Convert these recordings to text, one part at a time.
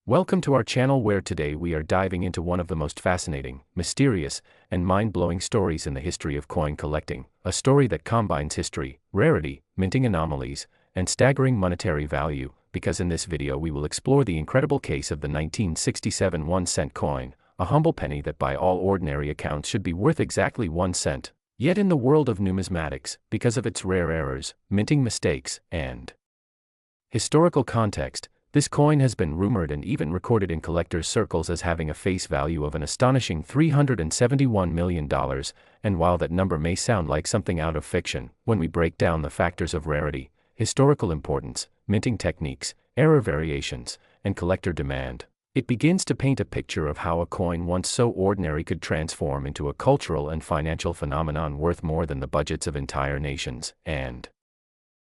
Welcome to our channel where today we are diving into one of the most fascinating, mysterious, and mind-blowing stories in the history of coin collecting, a story that combines history, rarity, minting anomalies, and staggering monetary value, because in this video we will explore the incredible case of the 1967 1-cent coin, a humble penny that by all ordinary accounts should be worth exactly 1 cent. Yet in the world of numismatics, because of its rare errors, minting mistakes, and historical context, this coin has been rumored and even recorded in collectors' circles as having a face value of an astonishing $371 million, and while that number may sound like something out of fiction, when we break down the factors of rarity, historical importance, minting techniques, error variations, and collector demand, it begins to paint a picture of how a coin once so ordinary could transform into a cultural and financial phenomenon worth more than the budgets of entire nations. And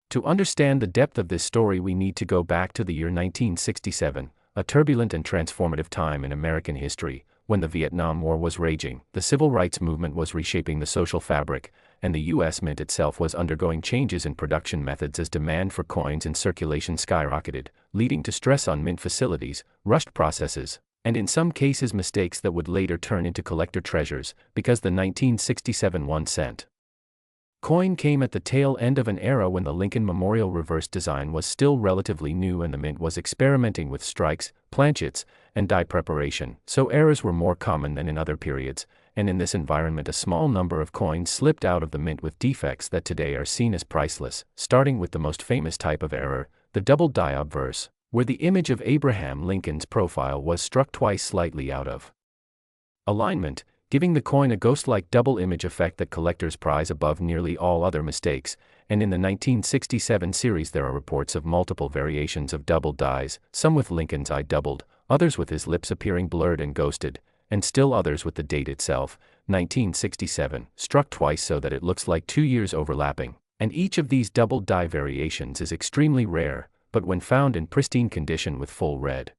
to understand the depth of this story, we need to go back to the year 1967, a turbulent and transformative time in American history, when the Vietnam War was raging, the civil rights movement was reshaping the social fabric, and the U.S. Mint itself was undergoing changes in production methods as demand for coins in circulation skyrocketed, leading to stress on mint facilities, rushed processes, and in some cases mistakes that would later turn into collector treasures, because the 1967 1-cent coin came at the tail end of an era when the Lincoln Memorial reverse design was still relatively new and the mint was experimenting with strikes, planchets, and die preparation, so errors were more common than in other periods, and in this environment a small number of coins slipped out of the mint with defects that today are seen as priceless, starting with the most famous type of error, the double die obverse, where the image of Abraham Lincoln's profile was struck twice slightly out of alignment, giving the coin a ghost-like double image effect that collectors prize above nearly all other mistakes, and in the 1967 series there are reports of multiple variations of double dies, some with Lincoln's eye doubled, others with his lips appearing blurred and ghosted, and still others with the date itself, 1967, struck twice so that it looks like 2 years overlapping, and each of these double die variations is extremely rare, but when found in pristine condition with full red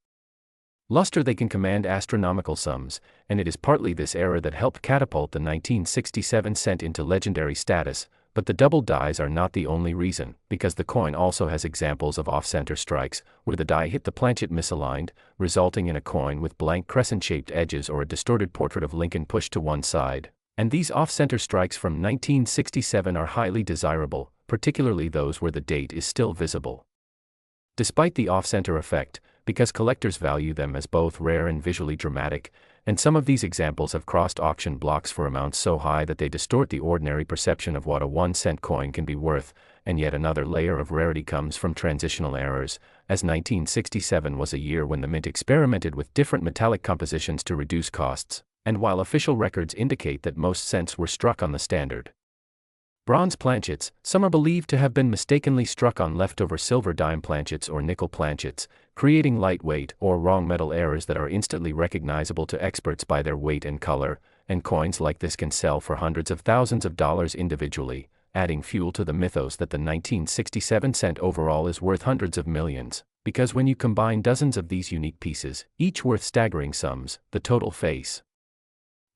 luster they can command astronomical sums, and it is partly this era that helped catapult the 1967 cent into legendary status, but the double dies are not the only reason, because the coin also has examples of off-center strikes, where the die hit the planchet misaligned, resulting in a coin with blank crescent-shaped edges or a distorted portrait of Lincoln pushed to one side. And these off-center strikes from 1967 are highly desirable, particularly those where the date is still visible. Despite the off-center effect, because collectors value them as both rare and visually dramatic, and some of these examples have crossed auction blocks for amounts so high that they distort the ordinary perception of what a 1-cent coin can be worth, and yet another layer of rarity comes from transitional errors, as 1967 was a year when the mint experimented with different metallic compositions to reduce costs, and while official records indicate that most cents were struck on the standard bronze planchets, some are believed to have been mistakenly struck on leftover silver dime planchets or nickel planchets, creating lightweight or wrong metal errors that are instantly recognizable to experts by their weight and color, and coins like this can sell for hundreds of thousands of dollars individually, adding fuel to the mythos that the 1967 cent overall is worth hundreds of millions, because when you combine dozens of these unique pieces, each worth staggering sums, the total face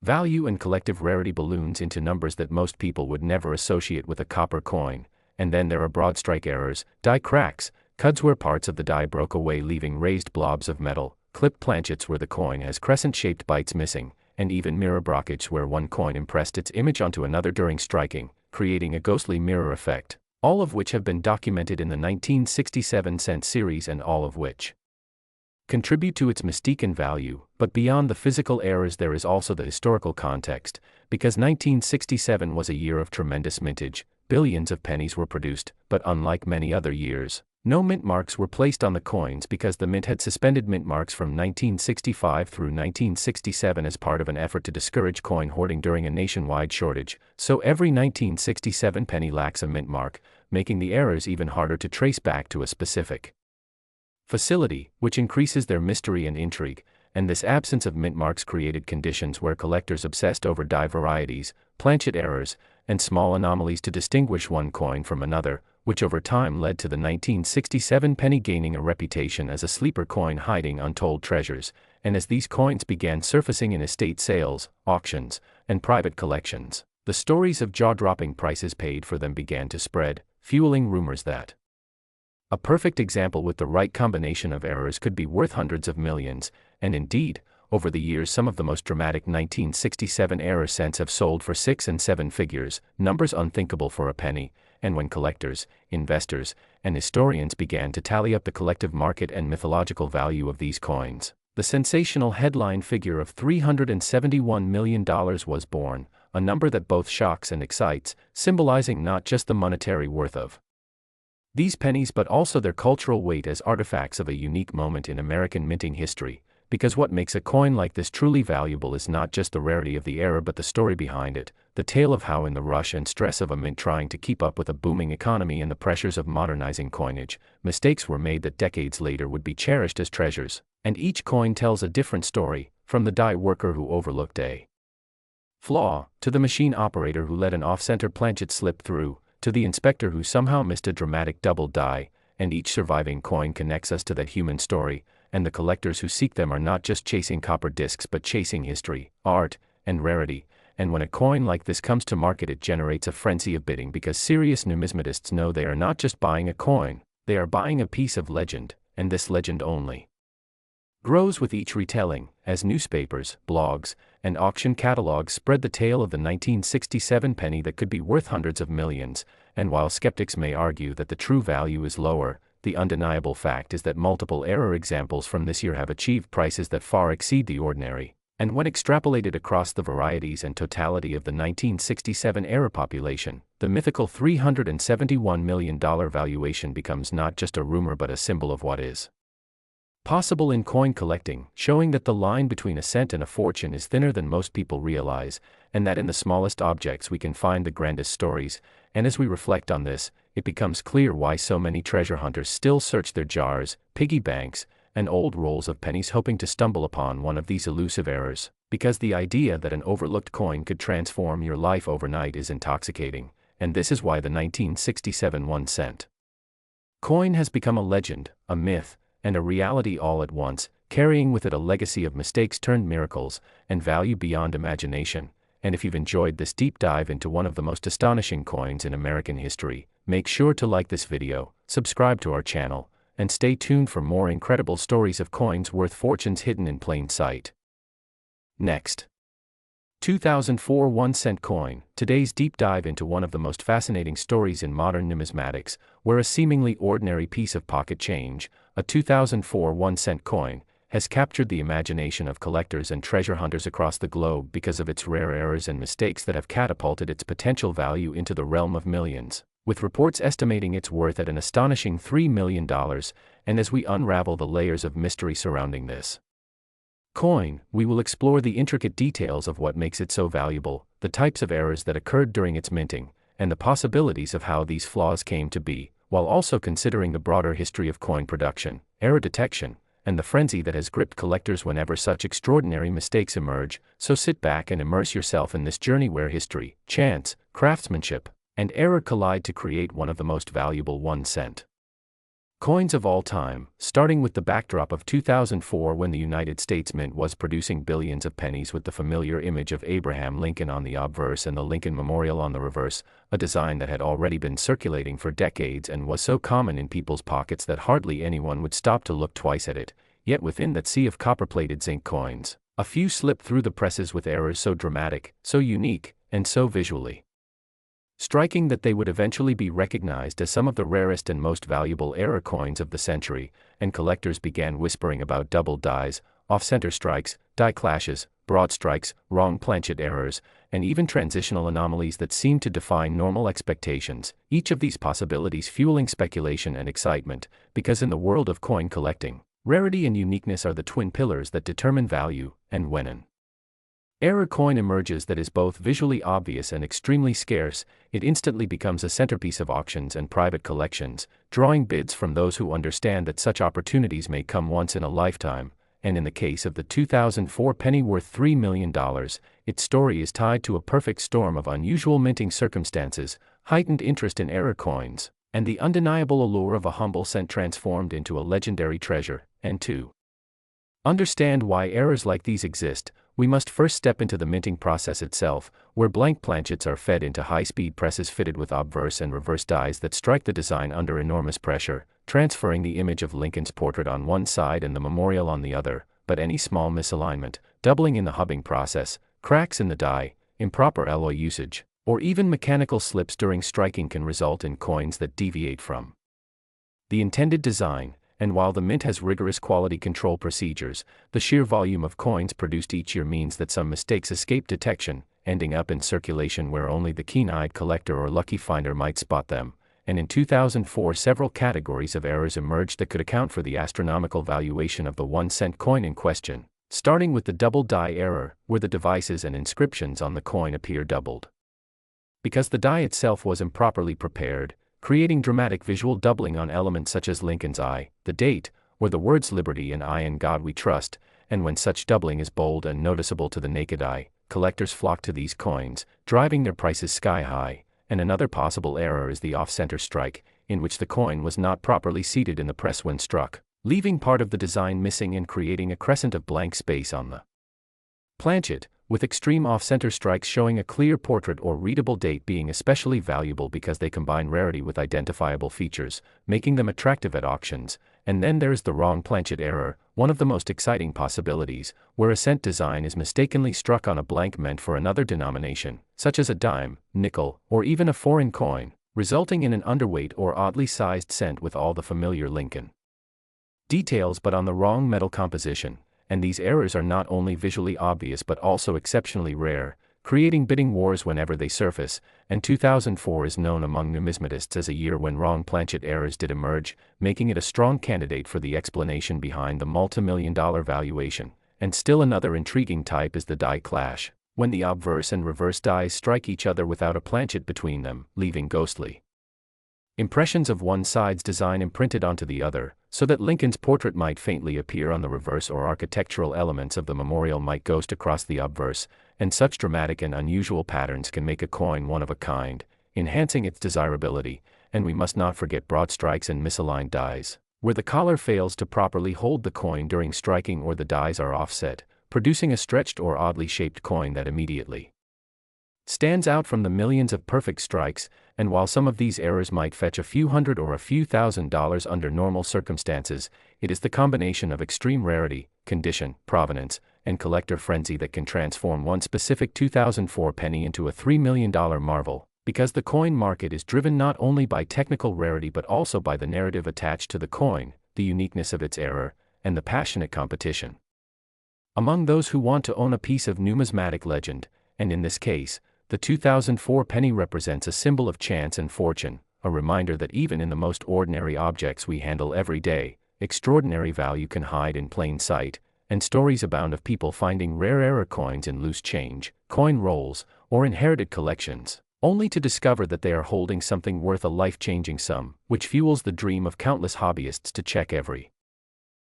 value and collective rarity balloons into numbers that most people would never associate with a copper coin. And then there are broad strike errors, die cracks, cuds where parts of the die broke away leaving raised blobs of metal, clipped planchets where the coin has crescent-shaped bites missing, and even mirror brockage where one coin impressed its image onto another during striking, creating a ghostly mirror effect, all of which have been documented in the 1967 cent series and all of which contribute to its mystique and value. But beyond the physical errors there is also the historical context, because 1967 was a year of tremendous mintage, billions of pennies were produced, but unlike many other years, no mint marks were placed on the coins because the mint had suspended mint marks from 1965 through 1967 as part of an effort to discourage coin hoarding during a nationwide shortage, so every 1967 penny lacks a mint mark, making the errors even harder to trace back to a specific facility, which increases their mystery and intrigue, and this absence of mint marks created conditions where collectors obsessed over die varieties, planchet errors, and small anomalies to distinguish one coin from another, which over time led to the 1967 penny gaining a reputation as a sleeper coin hiding untold treasures, and as these coins began surfacing in estate sales, auctions, and private collections, the stories of jaw-dropping prices paid for them began to spread, fueling rumors that A perfect example with the right combination of errors could be worth hundreds of millions, and indeed, over the years some of the most dramatic 1967 error cents have sold for 6 and 7 figures, numbers unthinkable for a penny, and when collectors, investors, and historians began to tally up the collective market and mythological value of these coins, the sensational headline figure of $371 million was born, a number that both shocks and excites, symbolizing not just the monetary worth of these pennies but also their cultural weight as artifacts of a unique moment in American minting history, because what makes a coin like this truly valuable is not just the rarity of the era but the story behind it, the tale of how in the rush and stress of a mint trying to keep up with a booming economy and the pressures of modernizing coinage, mistakes were made that decades later would be cherished as treasures, and each coin tells a different story, from the die worker who overlooked a flaw, to the machine operator who let an off-center planchet slip through, to the inspector who somehow missed a dramatic double die, and each surviving coin connects us to that human story, and the collectors who seek them are not just chasing copper discs but chasing history, art, and rarity, and when a coin like this comes to market it generates a frenzy of bidding because serious numismatists know they are not just buying a coin, they are buying a piece of legend, and this legend only grows with each retelling, as newspapers, blogs, and auction catalogs spread the tale of the 1967 penny that could be worth hundreds of millions, and while skeptics may argue that the true value is lower, the undeniable fact is that multiple error examples from this year have achieved prices that far exceed the ordinary, and when extrapolated across the varieties and totality of the 1967 error population, the mythical $371 million valuation becomes not just a rumor but a symbol of what is possible in coin collecting, showing that the line between a cent and a fortune is thinner than most people realize, and that in the smallest objects we can find the grandest stories, and as we reflect on this, it becomes clear why so many treasure hunters still search their jars, piggy banks, and old rolls of pennies hoping to stumble upon one of these elusive errors, because the idea that an overlooked coin could transform your life overnight is intoxicating, and this is why the 1967 1-cent coin has become a legend, a myth, and a reality all at once, carrying with it a legacy of mistakes turned miracles, and value beyond imagination. And if you've enjoyed this deep dive into one of the most astonishing coins in American history, make sure to like this video, subscribe to our channel, and stay tuned for more incredible stories of coins worth fortunes hidden in plain sight. Next. 2004 1-cent coin. Today's deep dive into one of the most fascinating stories in modern numismatics, where a seemingly ordinary piece of pocket change, a 2004 1-cent coin, has captured the imagination of collectors and treasure hunters across the globe because of its rare errors and mistakes that have catapulted its potential value into the realm of millions, with reports estimating its worth at an astonishing $3 million, and as we unravel the layers of mystery surrounding this coin, we will explore the intricate details of what makes it so valuable, the types of errors that occurred during its minting, and the possibilities of how these flaws came to be, while also considering the broader history of coin production, error detection, and the frenzy that has gripped collectors whenever such extraordinary mistakes emerge. So sit back and immerse yourself in this journey where history, chance, craftsmanship, and error collide to create one of the most valuable 1-cent coins of all time, starting with the backdrop of 2004 when the United States Mint was producing billions of pennies with the familiar image of Abraham Lincoln on the obverse and the Lincoln Memorial on the reverse, a design that had already been circulating for decades and was so common in people's pockets that hardly anyone would stop to look twice at it. Yet within that sea of copper-plated zinc coins, a few slipped through the presses with errors so dramatic, so unique, and so visually striking that they would eventually be recognized as some of the rarest and most valuable error coins of the century, and collectors began whispering about double dies, off-center strikes, die clashes, broad strikes, wrong planchet errors, and even transitional anomalies that seemed to defy normal expectations, each of these possibilities fueling speculation and excitement, because in the world of coin collecting, rarity and uniqueness are the twin pillars that determine value, and when an error coin emerges that is both visually obvious and extremely scarce, it instantly becomes a centerpiece of auctions and private collections, drawing bids from those who understand that such opportunities may come once in a lifetime, and in the case of the 2004 penny worth $3 million, its story is tied to a perfect storm of unusual minting circumstances, heightened interest in error coins, and the undeniable allure of a humble cent transformed into a legendary treasure. And to understand why errors like these exist, we must first step into the minting process itself, where blank planchets are fed into high-speed presses fitted with obverse and reverse dies that strike the design under enormous pressure, transferring the image of Lincoln's portrait on one side and the memorial on the other, but any small misalignment, doubling in the hubbing process, cracks in the die, improper alloy usage, or even mechanical slips during striking can result in coins that deviate from the intended design. And while the mint has rigorous quality control procedures, the sheer volume of coins produced each year means that some mistakes escape detection, ending up in circulation where only the keen-eyed collector or lucky finder might spot them. And in 2004 several categories of errors emerged that could account for the astronomical valuation of the 1-cent coin in question, starting with the double die error, where the devices and inscriptions on the coin appear doubled. Because the die itself was improperly prepared, creating dramatic visual doubling on elements such as Lincoln's eye, the date, or the words Liberty and I in God We Trust, and when such doubling is bold and noticeable to the naked eye, collectors flock to these coins, driving their prices sky high. And another possible error is the off-center strike, in which the coin was not properly seated in the press when struck, leaving part of the design missing and creating a crescent of blank space on the planchet, with extreme off-center strikes showing a clear portrait or readable date being especially valuable because they combine rarity with identifiable features, making them attractive at auctions. And then there's the wrong planchet error, one of the most exciting possibilities, where a cent design is mistakenly struck on a blank meant for another denomination, such as a dime, nickel, or even a foreign coin, resulting in an underweight or oddly sized cent with all the familiar Lincoln details but on the wrong metal composition. And these errors are not only visually obvious but also exceptionally rare, creating bidding wars whenever they surface. And 2004 is known among numismatists as a year when wrong planchet errors did emerge, making it a strong candidate for the explanation behind the multi-million-dollar valuation. And still another intriguing type is the die clash, when the obverse and reverse dies strike each other without a planchet between them, leaving ghostly impressions of one side's design imprinted onto the other, so that Lincoln's portrait might faintly appear on the reverse or architectural elements of the memorial might ghost across the obverse. And such dramatic and unusual patterns can make a coin one of a kind, enhancing its desirability. And we must not forget broad strikes and misaligned dies, where the collar fails to properly hold the coin during striking or the dies are offset, producing a stretched or oddly shaped coin that immediately stands out from the millions of perfect strikes. And while some of these errors might fetch a few hundred or a few $1,000s under normal circumstances, it is the combination of extreme rarity, condition, provenance, and collector frenzy that can transform one specific 2004 penny into a $3 million marvel, because the coin market is driven not only by technical rarity but also by the narrative attached to the coin, the uniqueness of its error, and the passionate competition among those who want to own a piece of numismatic legend. And in this case, the 2004 penny represents a symbol of chance and fortune, a reminder that even in the most ordinary objects we handle every day, extraordinary value can hide in plain sight. And stories abound of people finding rare error coins in loose change, coin rolls, or inherited collections, only to discover that they are holding something worth a life-changing sum, which fuels the dream of countless hobbyists to check every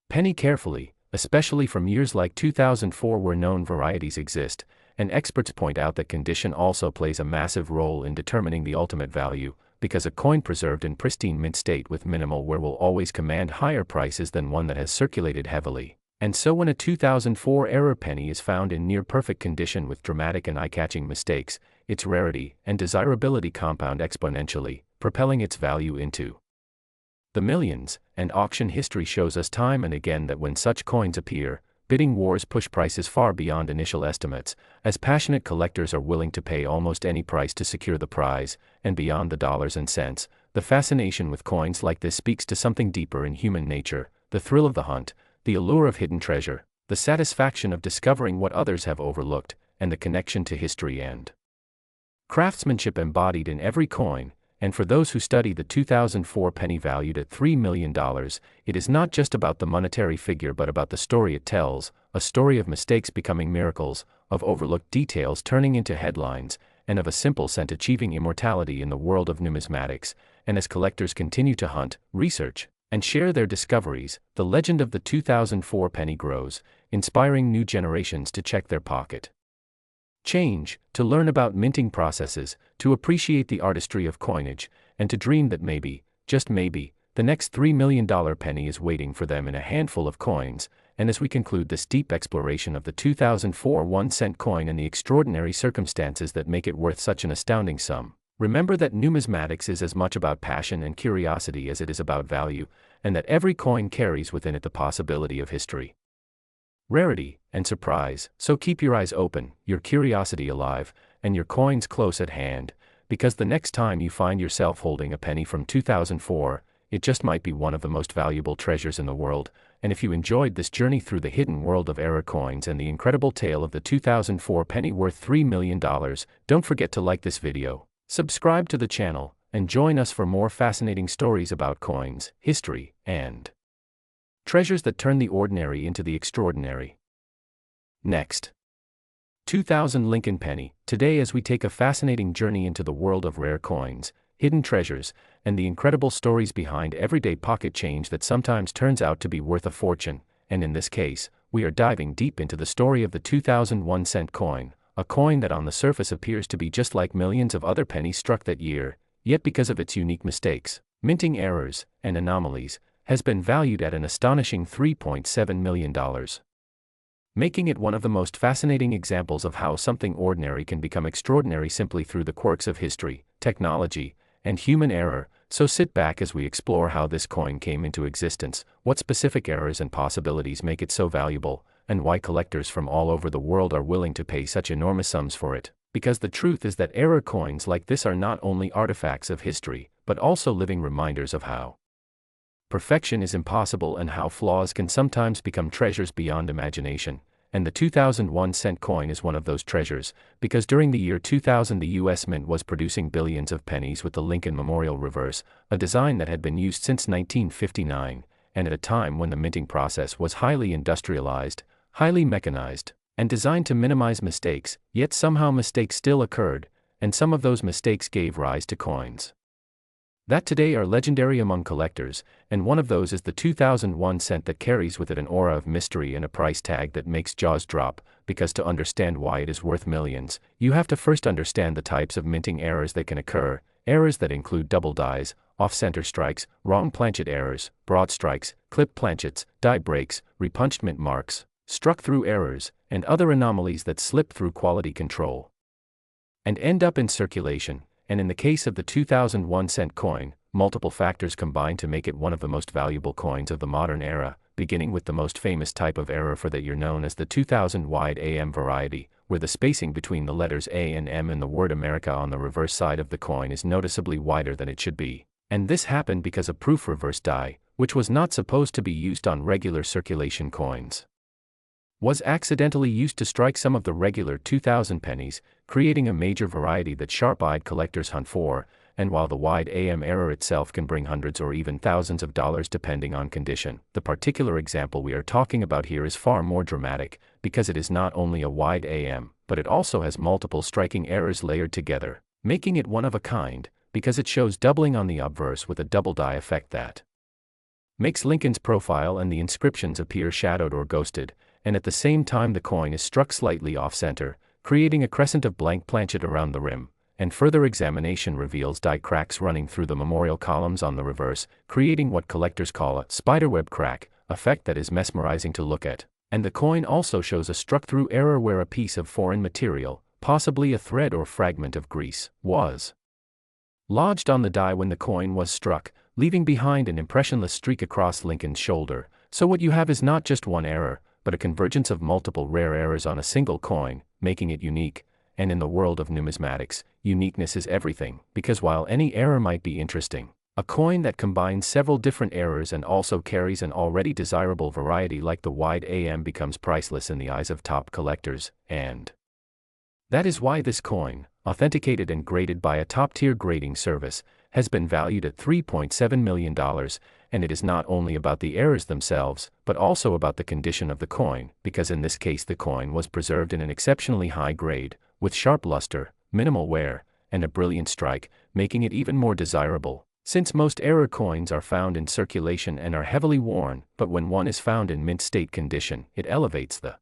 penny carefully, especially from years like 2004 where known varieties exist. And experts point out that condition also plays a massive role in determining the ultimate value, because a coin preserved in pristine mint state with minimal wear will always command higher prices than one that has circulated heavily. And so when a 2004 error penny is found in near-perfect condition with dramatic and eye-catching mistakes, its rarity and desirability compound exponentially, propelling its value into the millions. And auction history shows us time and again that when such coins appear, bidding wars push prices far beyond initial estimates, as passionate collectors are willing to pay almost any price to secure the prize. And beyond the dollars and cents, the fascination with coins like this speaks to something deeper in human nature: the thrill of the hunt, the allure of hidden treasure, the satisfaction of discovering what others have overlooked, and the connection to history and craftsmanship embodied in every coin. And for those who study the 2004 penny valued at $3 million, it is not just about the monetary figure but about the story it tells, a story of mistakes becoming miracles, of overlooked details turning into headlines, and of a simple cent achieving immortality in the world of numismatics. And as collectors continue to hunt, research, and share their discoveries, the legend of the 2004 penny grows, inspiring new generations to check their pocket change, to learn about minting processes, to appreciate the artistry of coinage, and to dream that maybe, just maybe, the next $3 million penny is waiting for them in a handful of coins. and as we conclude this deep exploration of the 2004 1-cent coin and the extraordinary circumstances that make it worth such an astounding sum, remember that numismatics is as much about passion and curiosity as it is about value, and that every coin carries within it the possibility of history, rarity, and surprise. So keep your eyes open, your curiosity alive, and your coins close at hand, because the next time you find yourself holding a penny from 2004, it just might be one of the most valuable treasures in the world. And if you enjoyed this journey through the hidden world of error coins and the incredible tale of the 2004 penny worth $3 million, don't forget to like this video, subscribe to the channel, and join us for more fascinating stories about coins, history, and treasures that turn the ordinary into the extraordinary. Next. 2000 Lincoln Penny. Today, as we take a fascinating journey into the world of rare coins, hidden treasures, and the incredible stories behind everyday pocket change that sometimes turns out to be worth a fortune, and in this case, we are diving deep into the story of the 2001 cent coin, a coin that on the surface appears to be just like millions of other pennies struck that year, yet because of its unique mistakes, minting errors, and anomalies, has been valued at an astonishing $3.7 million. Making it one of the most fascinating examples of how something ordinary can become extraordinary simply through the quirks of history, technology, and human error. So sit back as we explore how this coin came into existence, what specific errors and possibilities make it so valuable, and why collectors from all over the world are willing to pay such enormous sums for it. Because the truth is that error coins like this are not only artifacts of history, but also living reminders of how perfection is impossible and how flaws can sometimes become treasures beyond imagination. And the 2001 cent coin is one of those treasures, because during the year 2000 the U.S. Mint was producing billions of pennies with the Lincoln Memorial reverse, a design that had been used since 1959, and at a time when the minting process was highly industrialized, highly mechanized, and designed to minimize mistakes, yet somehow mistakes still occurred, and some of those mistakes gave rise to coins that today are legendary among collectors, and one of those is the 2001 cent that carries with it an aura of mystery and a price tag that makes jaws drop, because to understand why it is worth millions, you have to first understand the types of minting errors that can occur, errors that include double dies, off-center strikes, wrong planchet errors, broad strikes, clip planchets, die breaks, repunched mint marks, struck-through errors, and other anomalies that slip through quality control and end up in circulation. And in the case of the 2001 cent coin, multiple factors combine to make it one of the most valuable coins of the modern era, beginning with the most famous type of error for that year known as the 2000 wide AM variety, where the spacing between the letters A and M in the word America on the reverse side of the coin is noticeably wider than it should be. And this happened because a proof reverse die, which was not supposed to be used on regular circulation coins, was accidentally used to strike some of the regular 2000 pennies, creating a major variety that sharp-eyed collectors hunt for. And while the wide AM error itself can bring hundreds or even thousands of dollars depending on condition, the particular example we are talking about here is far more dramatic, because it is not only a wide AM, but it also has multiple striking errors layered together, making it one of a kind, because it shows doubling on the obverse with a double die effect that makes Lincoln's profile and the inscriptions appear shadowed or ghosted, and at the same time the coin is struck slightly off-center, creating a crescent of blank planchet around the rim, and further examination reveals die cracks running through the memorial columns on the reverse, creating what collectors call a spiderweb crack effect that is mesmerizing to look at. And the coin also shows a struck-through error where a piece of foreign material, possibly a thread or fragment of grease, was lodged on the die when the coin was struck, leaving behind an impressionless streak across Lincoln's shoulder. So what you have is not just one error, but a convergence of multiple rare errors on a single coin, making it unique. And in the world of numismatics, uniqueness is everything, because while any error might be interesting, a coin that combines several different errors and also carries an already desirable variety like the wide AM becomes priceless in the eyes of top collectors. And that is why this coin, authenticated and graded by a top-tier grading service, has been valued at $3.7 million, and it is not only about the errors themselves, but also about the condition of the coin, because in this case the coin was preserved in an exceptionally high grade, with sharp luster, minimal wear, and a brilliant strike, making it even more desirable. Since most error coins are found in circulation and are heavily worn, but when one is found in mint state condition, it elevates the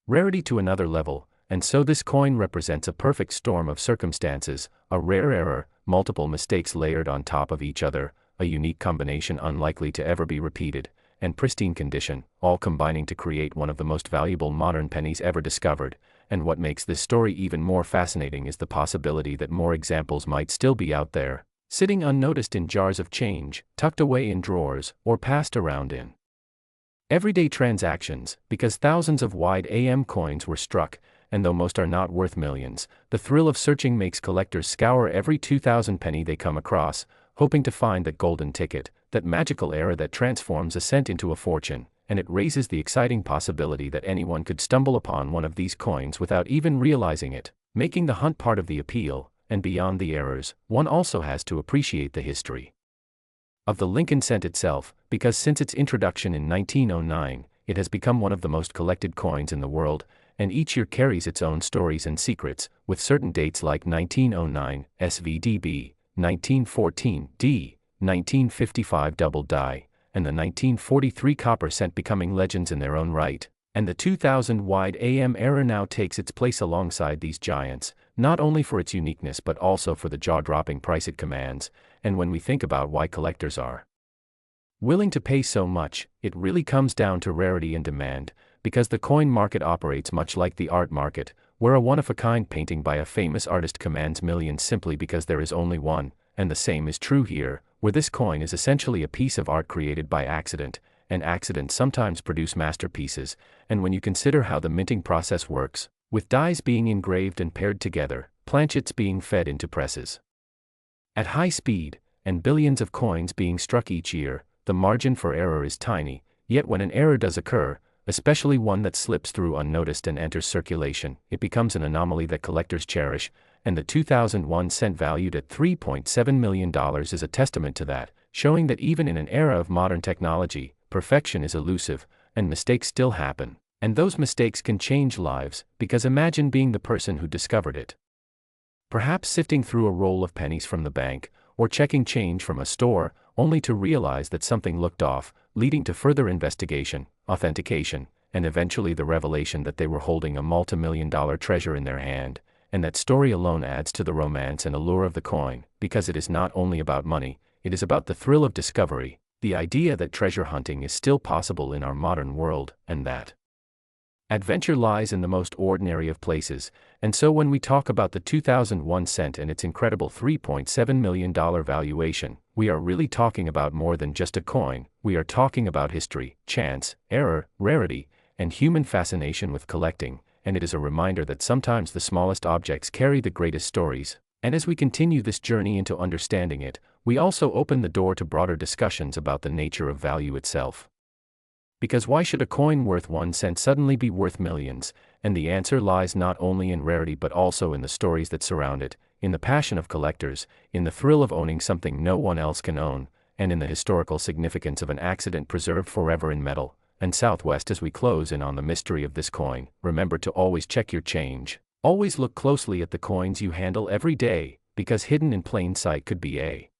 rarity to another level. And so this coin represents a perfect storm of circumstances, a rare error, multiple mistakes layered on top of each other, a unique combination unlikely to ever be repeated, and pristine condition, all combining to create one of the most valuable modern pennies ever discovered. And what makes this story even more fascinating is the possibility that more examples might still be out there, sitting unnoticed in jars of change, tucked away in drawers, or passed around in everyday transactions, because thousands of wide AM coins were struck, and though most are not worth millions, the thrill of searching makes collectors scour every 2,000 penny they come across, hoping to find that golden ticket, that magical era that transforms a cent into a fortune, and it raises the exciting possibility that anyone could stumble upon one of these coins without even realizing it, making the hunt part of the appeal. And beyond the errors, one also has to appreciate the history of the Lincoln cent itself, because since its introduction in 1909, it has become one of the most collected coins in the world, and each year carries its own stories and secrets, with certain dates like 1909, SVDB, 1914, D, 1955 double die, and the 1943 copper cent becoming legends in their own right. And the 2000 wide AM era now takes its place alongside these giants, not only for its uniqueness but also for the jaw-dropping price it commands. And when we think about why collectors are willing to pay so much, it really comes down to rarity and demand, because the coin market operates much like the art market, where a one-of-a-kind painting by a famous artist commands millions simply because there is only one, and the same is true here, where this coin is essentially a piece of art created by accident, and accidents sometimes produce masterpieces. And when you consider how the minting process works, with dies being engraved and paired together, planchets being fed into presses at high speed, and billions of coins being struck each year, the margin for error is tiny. Yet when an error does occur, especially one that slips through unnoticed and enters circulation, it becomes an anomaly that collectors cherish, and the 2001 cent valued at $3.7 million is a testament to that, showing that even in an era of modern technology, perfection is elusive, and mistakes still happen. And those mistakes can change lives, because imagine being the person who discovered it. Perhaps sifting through a roll of pennies from the bank, or checking change from a store, only to realize that something looked off, leading to further investigation, authentication, and eventually the revelation that they were holding a multi-million-dollar treasure in their hand. And that story alone adds to the romance and allure of the coin, because it is not only about money, it is about the thrill of discovery, the idea that treasure hunting is still possible in our modern world, and that adventure lies in the most ordinary of places. And so when we talk about the 2001 cent and its incredible $3.7 million valuation, we are really talking about more than just a coin. We are talking about history, chance, error, rarity, and human fascination with collecting. And it is a reminder that sometimes the smallest objects carry the greatest stories. And as we continue this journey into understanding it, we also open the door to broader discussions about the nature of value itself. Because why should a coin worth 1 cent suddenly be worth millions? And the answer lies not only in rarity but also in the stories that surround it, in the passion of collectors, in the thrill of owning something no one else can own, and in the historical significance of an accident preserved forever in metal. And Southwest, as we close in on the mystery of this coin, remember to always check your change. Always look closely at the coins you handle every day, because hidden in plain sight could be a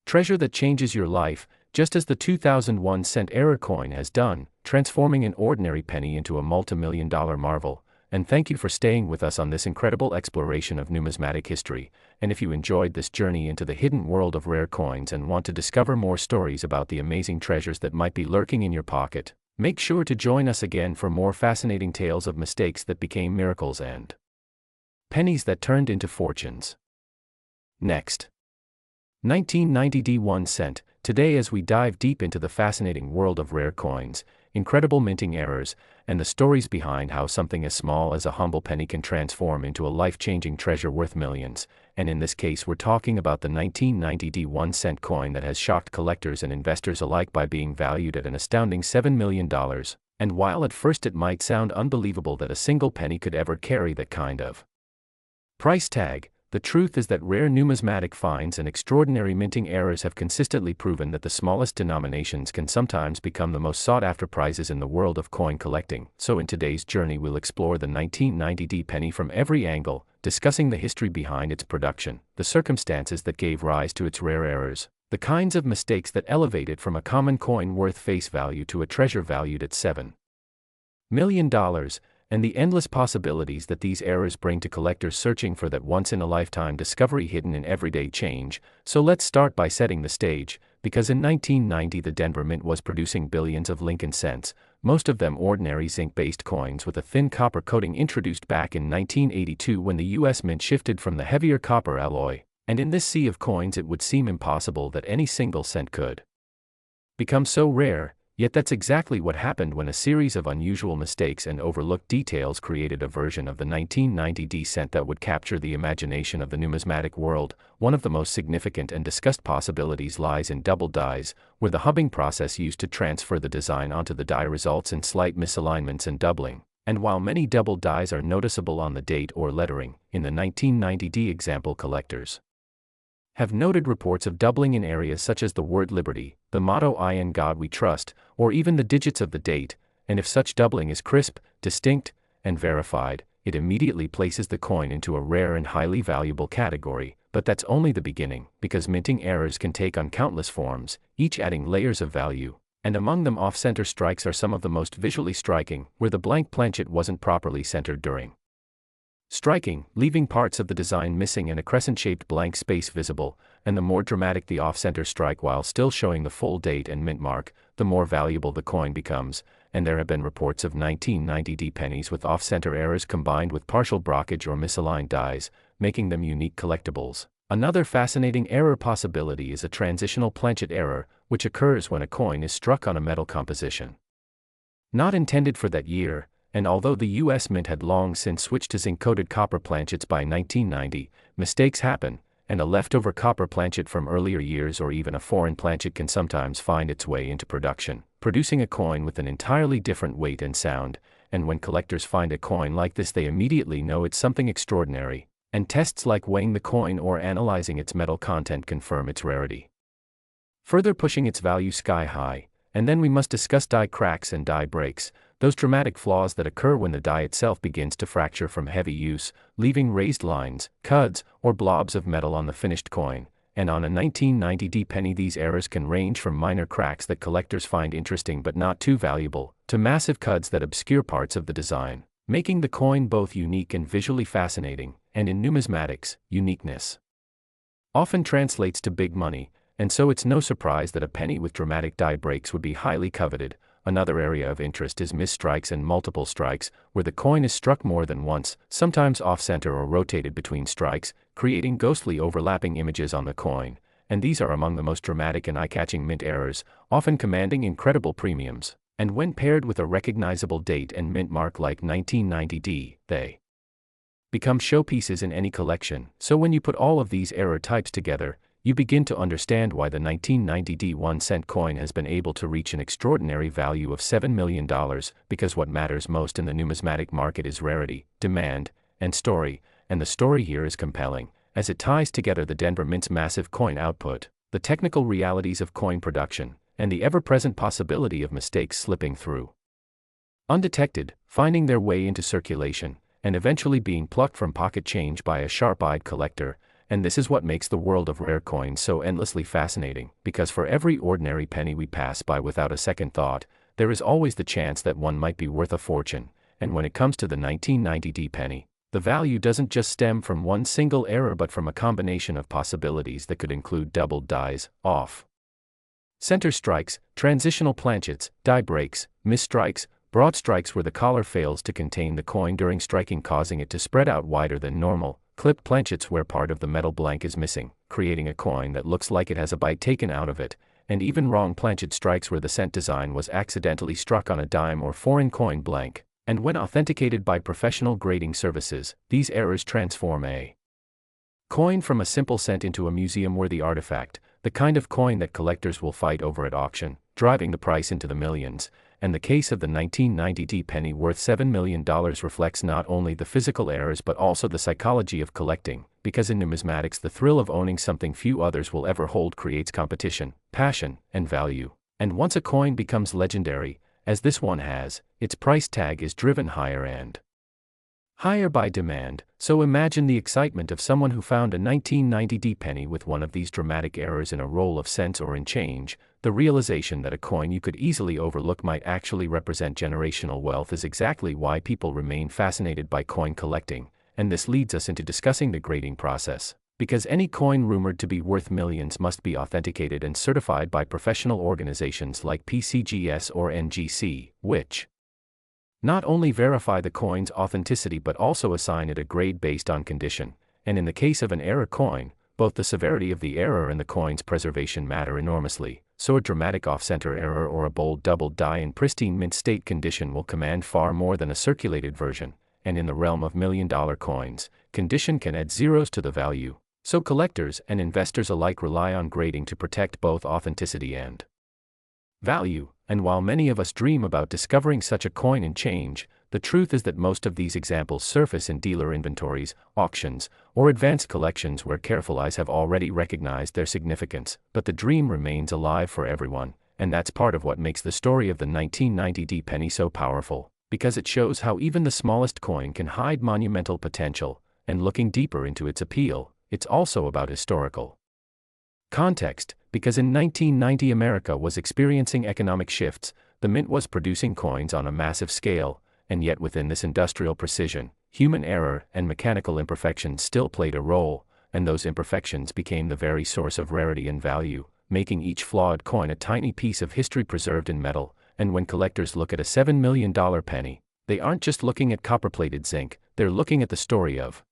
treasure that changes your life, just as the 2001 cent error coin has done, transforming an ordinary penny into a multi-million-dollar marvel. And thank you for staying with us on this incredible exploration of numismatic history. And if you enjoyed this journey into the hidden world of rare coins and want to discover more stories about the amazing treasures that might be lurking in your pocket, make sure to join us again for more fascinating tales of mistakes that became miracles and pennies that turned into fortunes. Next, 1990 D1 cent. Today, as we dive deep into the fascinating world of rare coins, incredible minting errors, and the stories behind how something as small as a humble penny can transform into a life-changing treasure worth millions. And in this case, we're talking about the 1990 D1 cent coin that has shocked collectors and investors alike by being valued at an astounding $7 million. And while at first it might sound unbelievable that a single penny could ever carry that kind of price tag, the truth is that rare numismatic finds and extraordinary minting errors have consistently proven that the smallest denominations can sometimes become the most sought-after prizes in the world of coin collecting. So in today's journey, we'll explore the 1990 D penny from every angle, discussing the history behind its production, the circumstances that gave rise to its rare errors, the kinds of mistakes that elevate it from a common coin worth face value to a treasure valued at $7 million, and the endless possibilities that these errors bring to collectors searching for that once-in-a-lifetime discovery hidden in everyday change. So let's start by setting the stage, because in 1990 the Denver Mint was producing billions of Lincoln cents, most of them ordinary zinc-based coins with a thin copper coating introduced back in 1982 when the U.S. Mint shifted from the heavier copper alloy, and in this sea of coins it would seem impossible that any single cent could become so rare. Yet that's exactly what happened when a series of unusual mistakes and overlooked details created a version of the 1990 D cent that would capture the imagination of the numismatic world. One of the most significant and discussed possibilities lies in double dies, where the hubbing process used to transfer the design onto the die results in slight misalignments and doubling. And while many double dies are noticeable on the date or lettering, in the 1990 D example, collectors have noted reports of doubling in areas such as the word liberty, the motto "I in God we trust," or even the digits of the date, and if such doubling is crisp, distinct, and verified, it immediately places the coin into a rare and highly valuable category. But that's only the beginning, because minting errors can take on countless forms, each adding layers of value, and among them off-center strikes are some of the most visually striking, where the blank planchet wasn't properly centered during striking, leaving parts of the design missing and a crescent-shaped blank space visible, and the more dramatic the off-center strike while still showing the full date and mint mark, the more valuable the coin becomes, and there have been reports of 1990 D pennies with off-center errors combined with partial brockage or misaligned dies, making them unique collectibles. Another fascinating error possibility is a transitional planchet error, which occurs when a coin is struck on a metal composition not intended for that year. And although the U.S. Mint had long since switched to zinc-coated copper planchets by 1990, mistakes happen, and a leftover copper planchet from earlier years or even a foreign planchet can sometimes find its way into production, producing a coin with an entirely different weight and sound. And when collectors find a coin like this, they immediately know it's something extraordinary, and tests like weighing the coin or analyzing its metal content confirm its rarity, further pushing its value sky high. And then we must discuss die cracks and die breaks, those dramatic flaws that occur when the die itself begins to fracture from heavy use, leaving raised lines, cuds, or blobs of metal on the finished coin. And on a 1990 D penny, these errors can range from minor cracks that collectors find interesting but not too valuable, to massive cuds that obscure parts of the design, making the coin both unique and visually fascinating. And in numismatics, uniqueness often translates to big money, and so it's no surprise that a penny with dramatic die breaks would be highly coveted. Another area of interest is misstrikes and multiple strikes, where the coin is struck more than once, sometimes off-center or rotated between strikes, creating ghostly overlapping images on the coin. And these are among the most dramatic and eye-catching mint errors, often commanding incredible premiums. And when paired with a recognizable date and mint mark like 1990 D, they become showpieces in any collection. So when you put all of these error types together, you begin to understand why the 1990 D 1-cent coin has been able to reach an extraordinary value of $7 million, because what matters most in the numismatic market is rarity, demand, and story, and the story here is compelling, as it ties together the Denver Mint's massive coin output, the technical realities of coin production, and the ever-present possibility of mistakes slipping through undetected, finding their way into circulation, and eventually being plucked from pocket change by a sharp-eyed collector. And this is what makes the world of rare coins so endlessly fascinating, because for every ordinary penny we pass by without a second thought, there is always the chance that one might be worth a fortune. And when it comes to the 1990 D penny, the value doesn't just stem from one single error but from a combination of possibilities that could include doubled dies, off-center strikes, transitional planchets, die breaks, misstrikes, broad strikes where the collar fails to contain the coin during striking, causing it to spread out wider than normal, clipped planchets where part of the metal blank is missing, creating a coin that looks like it has a bite taken out of it, and even wrong planchet strikes where the cent design was accidentally struck on a dime or foreign coin blank. And when authenticated by professional grading services, these errors transform a coin from a simple cent into a museum-worthy artifact, the kind of coin that collectors will fight over at auction, driving the price into the millions. And the case of the 1990 D penny worth $7 million reflects not only the physical errors but also the psychology of collecting, because in numismatics the thrill of owning something few others will ever hold creates competition, passion, and value. And once a coin becomes legendary, as this one has, its price tag is driven higher and Higher by demand, so imagine the excitement of someone who found a 1990 penny with one of these dramatic errors in a roll of cents or in change. The realization that a coin you could easily overlook might actually represent generational wealth is exactly why people remain fascinated by coin collecting, and this leads us into discussing the grading process. Because any coin rumored to be worth millions must be authenticated and certified by professional organizations like PCGS or NGC, which not only verify the coin's authenticity but also assign it a grade based on condition, and in the case of an error coin, both the severity of the error and the coin's preservation matter enormously, so a dramatic off-center error or a bold doubled die in pristine mint state condition will command far more than a circulated version, and in the realm of million-dollar coins, condition can add zeros to the value, so collectors and investors alike rely on grading to protect both authenticity and value. And while many of us dream about discovering such a coin in change, the truth is that most of these examples surface in dealer inventories, auctions, or advanced collections where careful eyes have already recognized their significance. But the dream remains alive for everyone, and that's part of what makes the story of the 1990 penny so powerful, because it shows how even the smallest coin can hide monumental potential, and looking deeper into its appeal, it's also about historical context, because in 1990 America was experiencing economic shifts, the mint was producing coins on a massive scale, and yet within this industrial precision, human error and mechanical imperfections still played a role, and those imperfections became the very source of rarity and value, making each flawed coin a tiny piece of history preserved in metal. And when collectors look at a $7 million penny, they aren't just looking at copper-plated zinc, they're looking at the story of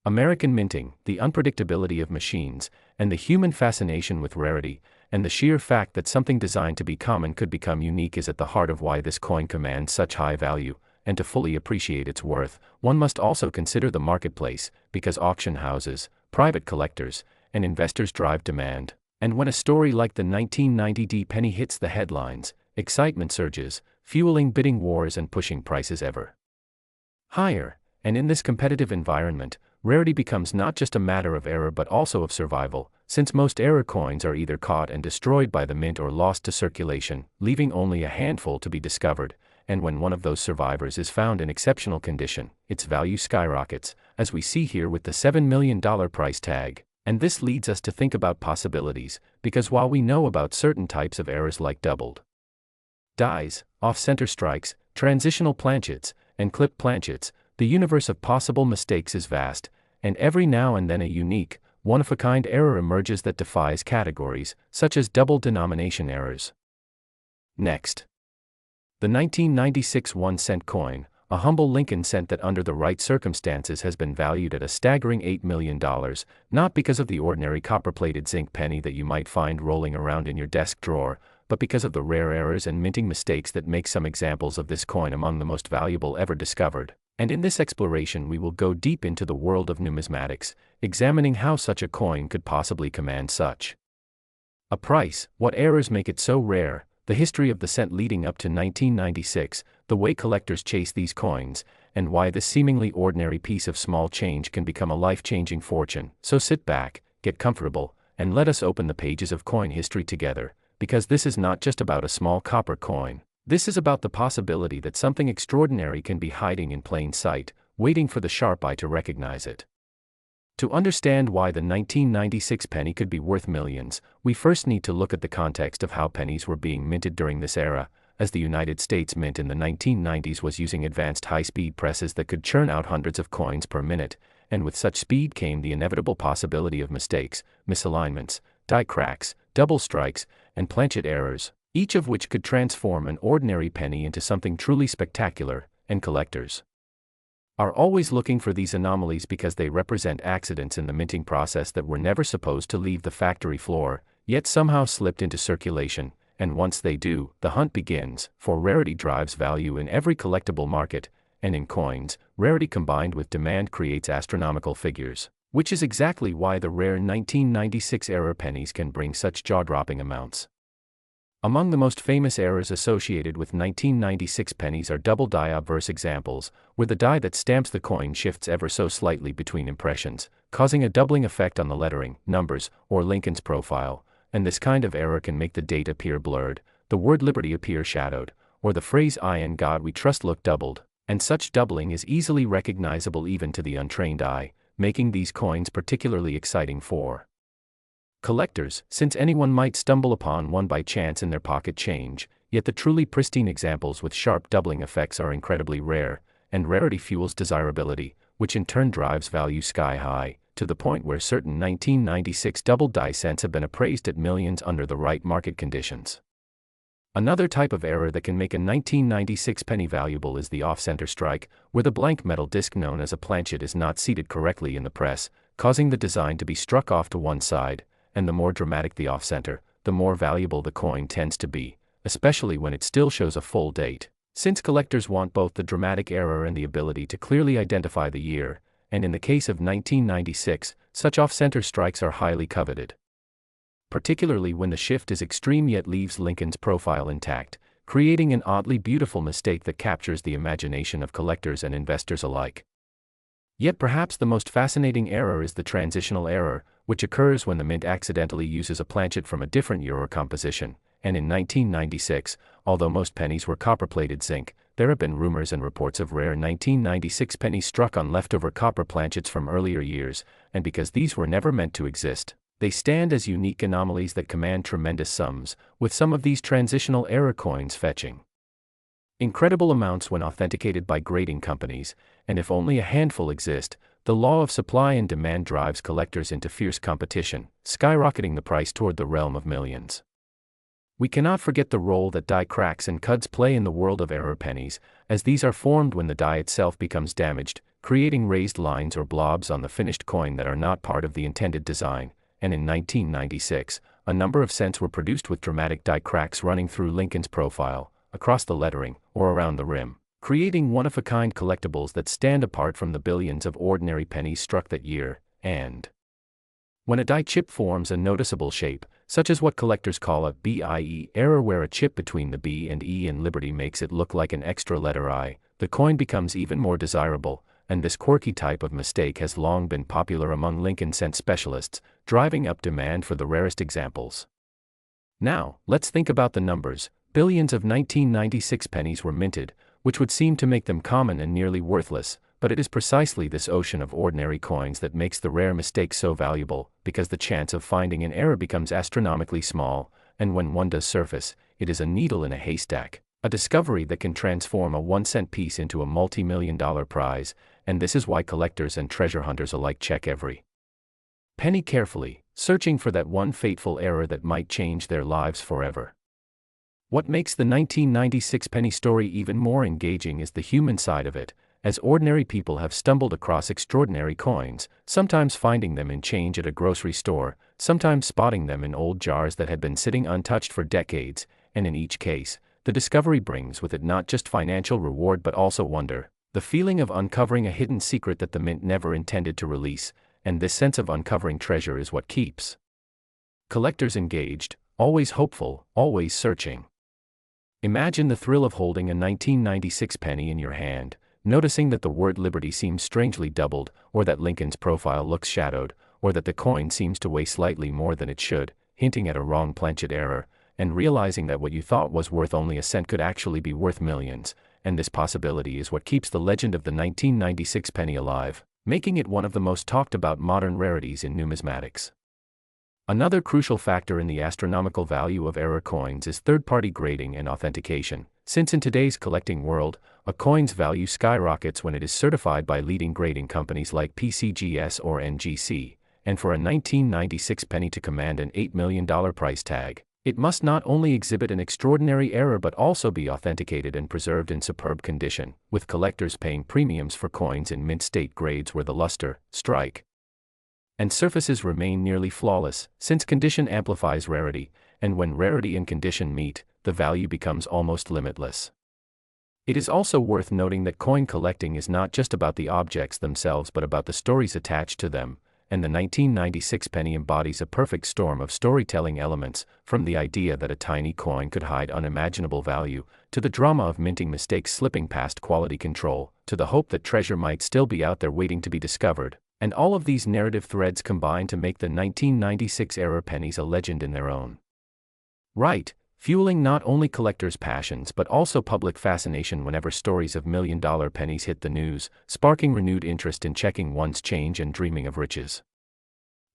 American minting, the unpredictability of machines, and the human fascination with rarity, and the sheer fact that something designed to be common could become unique is at the heart of why this coin commands such high value. And to fully appreciate its worth, one must also consider the marketplace, because auction houses, private collectors, and investors drive demand. And when a story like the 1990 penny hits the headlines, excitement surges, fueling bidding wars and pushing prices ever higher. And in this competitive environment, rarity becomes not just a matter of error but also of survival, since most error coins are either caught and destroyed by the mint or lost to circulation, leaving only a handful to be discovered. And when one of those survivors is found in exceptional condition, its value skyrockets, as we see here with the $7 million price tag. And this leads us to think about possibilities, because while we know about certain types of errors like doubled dies, off-center strikes, transitional planchets, and clip planchets, the universe of possible mistakes is vast, and every now and then a unique, one-of-a-kind error emerges that defies categories, such as double denomination errors. Next, the 1996 1-cent coin, a humble Lincoln cent that under the right circumstances has been valued at a staggering $8 million, not because of the ordinary copper-plated zinc penny that you might find rolling around in your desk drawer, but because of the rare errors and minting mistakes that make some examples of this coin among the most valuable ever discovered. And in this exploration we will go deep into the world of numismatics, examining how such a coin could possibly command such a price, what errors make it so rare, the history of the cent leading up to 1996, the way collectors chase these coins, and why this seemingly ordinary piece of small change can become a life-changing fortune. So sit back, get comfortable, and let us open the pages of coin history together, because this is not just about a small copper coin. This is about the possibility that something extraordinary can be hiding in plain sight, waiting for the sharp eye to recognize it. To understand why the 1996 penny could be worth millions, we first need to look at the context of how pennies were being minted during this era, as the United States Mint in the 1990s was using advanced high-speed presses that could churn out hundreds of coins per minute, and with such speed came the inevitable possibility of mistakes, misalignments, die cracks, double strikes, and planchet errors, each of which could transform an ordinary penny into something truly spectacular, and collectors are always looking for these anomalies because they represent accidents in the minting process that were never supposed to leave the factory floor, yet somehow slipped into circulation, and once they do, the hunt begins, for rarity drives value in every collectible market, and in coins, rarity combined with demand creates astronomical figures, which is exactly why the rare 1996 error pennies can bring such jaw-dropping amounts. Among the most famous errors associated with 1996 pennies are double die obverse examples, where the die that stamps the coin shifts ever so slightly between impressions, causing a doubling effect on the lettering, numbers, or Lincoln's profile, and this kind of error can make the date appear blurred, the word liberty appear shadowed, or the phrase "I in God we trust" look doubled. And such doubling is easily recognizable even to the untrained eye, making these coins particularly exciting for collectors, since anyone might stumble upon one by chance in their pocket change. Yet the truly pristine examples with sharp doubling effects are incredibly rare, and rarity fuels desirability, which in turn drives value sky high, to the point where certain 1996 double die cents have been appraised at millions under the right market conditions. Another type of error that can make a 1996 penny valuable is the off-center strike, where the blank metal disc known as a planchet is not seated correctly in the press, causing the design to be struck off to one side, and the more dramatic the off-center, the more valuable the coin tends to be, especially when it still shows a full date, since collectors want both the dramatic error and the ability to clearly identify the year, and in the case of 1996, such off-center strikes are highly coveted. Particularly when the shift is extreme yet leaves Lincoln's profile intact, creating an oddly beautiful mistake that captures the imagination of collectors and investors alike. Yet perhaps the most fascinating error is the transitional error, which occurs when the mint accidentally uses a planchet from a different year or composition. And in 1996, although most pennies were copper-plated zinc, there have been rumors and reports of rare 1996 pennies struck on leftover copper planchets from earlier years, and because these were never meant to exist, they stand as unique anomalies that command tremendous sums, with some of these transitional error coins fetching incredible amounts when authenticated by grading companies, and if only a handful exist, the law of supply and demand drives collectors into fierce competition, skyrocketing the price toward the realm of millions. We cannot forget the role that die cracks and cuds play in the world of error pennies, as these are formed when the die itself becomes damaged, creating raised lines or blobs on the finished coin that are not part of the intended design. And in 1996, a number of cents were produced with dramatic die cracks running through Lincoln's profile, across the lettering, or around the rim, creating one-of-a-kind collectibles that stand apart from the billions of ordinary pennies struck that year. And when a die chip forms a noticeable shape, such as what collectors call a BIE error, where a chip between the B and E in Liberty makes it look like an extra letter I, the coin becomes even more desirable, and this quirky type of mistake has long been popular among Lincoln cent specialists, driving up demand for the rarest examples. Now, let's think about the numbers. Billions of 1996 pennies were minted, which would seem to make them common and nearly worthless, but it is precisely this ocean of ordinary coins that makes the rare mistake so valuable, because the chance of finding an error becomes astronomically small, and when one does surface, it is a needle in a haystack, a discovery that can transform a 1-cent piece into a multi-million-dollar prize, and this is why collectors and treasure hunters alike check every penny carefully, searching for that one fateful error that might change their lives forever. What makes the 1996 penny story even more engaging is the human side of it, as ordinary people have stumbled across extraordinary coins, sometimes finding them in change at a grocery store, sometimes spotting them in old jars that had been sitting untouched for decades, and in each case, the discovery brings with it not just financial reward but also wonder, the feeling of uncovering a hidden secret that the mint never intended to release, and this sense of uncovering treasure is what keeps collectors engaged, always hopeful, always searching. Imagine the thrill of holding a 1996 penny in your hand, noticing that the word Liberty seems strangely doubled, or that Lincoln's profile looks shadowed, or that the coin seems to weigh slightly more than it should, hinting at a wrong planchet error, and realizing that what you thought was worth only a cent could actually be worth millions, and this possibility is what keeps the legend of the 1996 penny alive, making it one of the most talked about modern rarities in numismatics. Another crucial factor in the astronomical value of error coins is third-party grading and authentication, since in today's collecting world, a coin's value skyrockets when it is certified by leading grading companies like PCGS or NGC, and for a 1996 penny to command an $8 million price tag, it must not only exhibit an extraordinary error but also be authenticated and preserved in superb condition, with collectors paying premiums for coins in mint state grades where the luster, strike, and surfaces remain nearly flawless, since condition amplifies rarity, and when rarity and condition meet, the value becomes almost limitless. It is also worth noting that coin collecting is not just about the objects themselves but about the stories attached to them, and the 1996 penny embodies a perfect storm of storytelling elements, from the idea that a tiny coin could hide unimaginable value, to the drama of minting mistakes slipping past quality control, to the hope that treasure might still be out there waiting to be discovered. And all of these narrative threads combine to make the 1996 error pennies a legend in their own right, fueling not only collectors' passions but also public fascination whenever stories of million-dollar pennies hit the news, sparking renewed interest in checking one's change and dreaming of riches.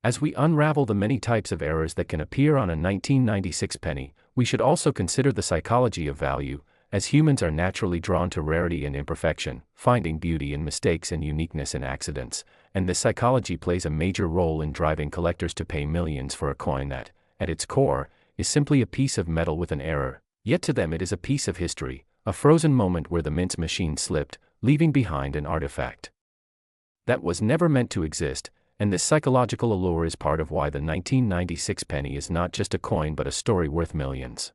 As we unravel the many types of errors that can appear on a 1996 penny, we should also consider the psychology of value, as humans are naturally drawn to rarity and imperfection, finding beauty in mistakes and uniqueness in accidents, and this psychology plays a major role in driving collectors to pay millions for a coin that, at its core, is simply a piece of metal with an error, yet to them it is a piece of history, a frozen moment where the mint machine slipped, leaving behind an artifact that was never meant to exist. And this psychological allure is part of why the 1996 penny is not just a coin but a story worth millions.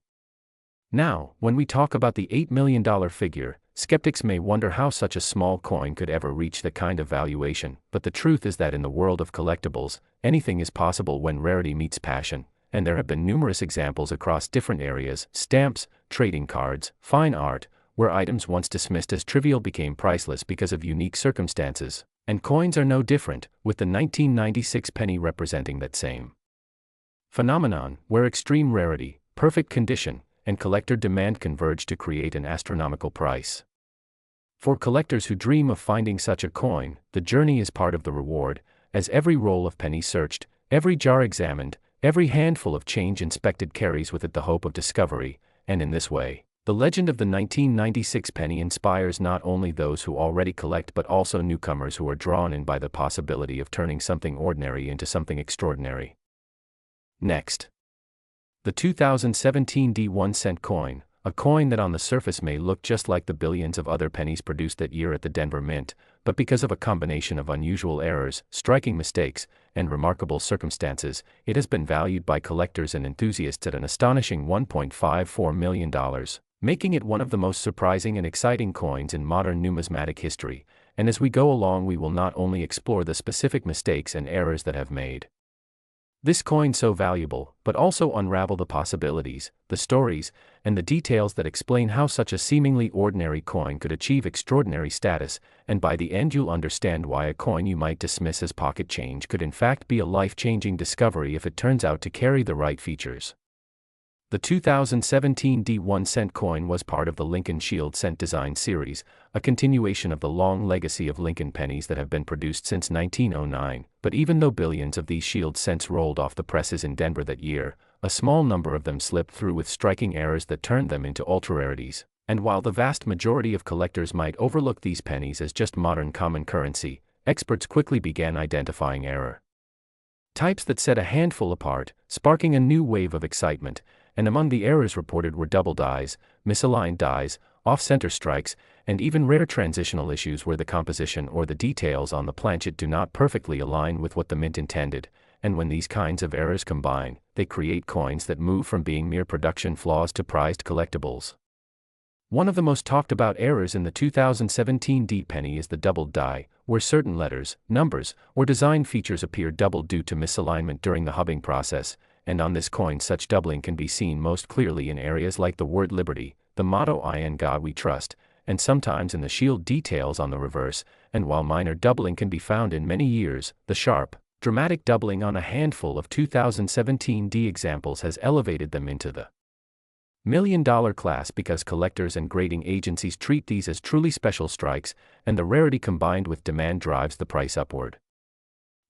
Now, when we talk about the $8 million figure, skeptics may wonder how such a small coin could ever reach that kind of valuation, but the truth is that in the world of collectibles, anything is possible when rarity meets passion, and there have been numerous examples across different areas: stamps, trading cards, fine art, where items once dismissed as trivial became priceless because of unique circumstances. And coins are no different, with the 1996 penny representing that same phenomenon, where extreme rarity, perfect condition, and collector demand converge to create an astronomical price. For collectors who dream of finding such a coin, the journey is part of the reward, as every roll of penny searched, every jar examined, every handful of change inspected carries with it the hope of discovery, and in this way, the legend of the 1996 penny inspires not only those who already collect but also newcomers who are drawn in by the possibility of turning something ordinary into something extraordinary. Next, the 2017 D1-cent coin, a coin that on the surface may look just like the billions of other pennies produced that year at the Denver Mint, but because of a combination of unusual errors, striking mistakes, and remarkable circumstances, it has been valued by collectors and enthusiasts at an astonishing $1.54 million. Making it one of the most surprising and exciting coins in modern numismatic history, and as we go along we will not only explore the specific mistakes and errors that have made this coin so valuable, but also unravel the possibilities, the stories, and the details that explain how such a seemingly ordinary coin could achieve extraordinary status, and by the end you'll understand why a coin you might dismiss as pocket change could in fact be a life-changing discovery if it turns out to carry the right features. The 2017 D1-cent coin was part of the Lincoln Shield cent design series, a continuation of the long legacy of Lincoln pennies that have been produced since 1909, but even though billions of these Shield cents rolled off the presses in Denver that year, a small number of them slipped through with striking errors that turned them into ultra-rarities, and while the vast majority of collectors might overlook these pennies as just modern common currency, experts quickly began identifying error types that set a handful apart, sparking a new wave of excitement. And among the errors reported were double dies, misaligned dies, off-center strikes, and even rare transitional issues where the composition or the details on the planchet do not perfectly align with what the mint intended, and when these kinds of errors combine, they create coins that move from being mere production flaws to prized collectibles. One of the most talked about errors in the 2017 D penny is the doubled die, where certain letters, numbers, or design features appear doubled due to misalignment during the hubbing process. And on this coin such doubling can be seen most clearly in areas like the word liberty, the motto "In God We Trust," and sometimes in the shield details on the reverse, and while minor doubling can be found in many years, the sharp, dramatic doubling on a handful of 2017 D examples has elevated them into the million-dollar class because collectors and grading agencies treat these as truly special strikes, and the rarity combined with demand drives the price upward.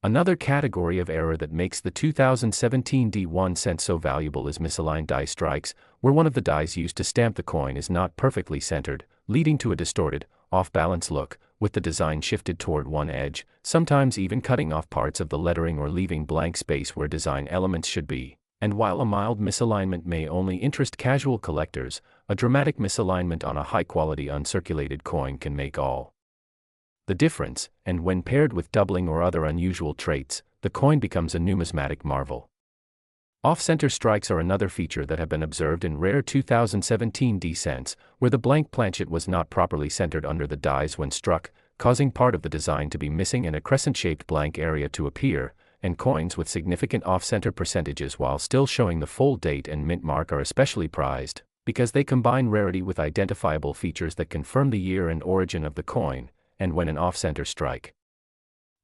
Another category of error that makes the 2017 D1-cent so valuable is misaligned die strikes, where one of the dies used to stamp the coin is not perfectly centered, leading to a distorted, off-balance look, with the design shifted toward one edge, sometimes even cutting off parts of the lettering or leaving blank space where design elements should be. And while a mild misalignment may only interest casual collectors, a dramatic misalignment on a high-quality uncirculated coin can make all the difference, and when paired with doubling or other unusual traits, the coin becomes a numismatic marvel. Off-center strikes are another feature that have been observed in rare 2017 D cents, where the blank planchet was not properly centered under the dies when struck, causing part of the design to be missing and a crescent-shaped blank area to appear, and coins with significant off-center percentages while still showing the full date and mint mark are especially prized, because they combine rarity with identifiable features that confirm the year and origin of the coin. And when an off-center strike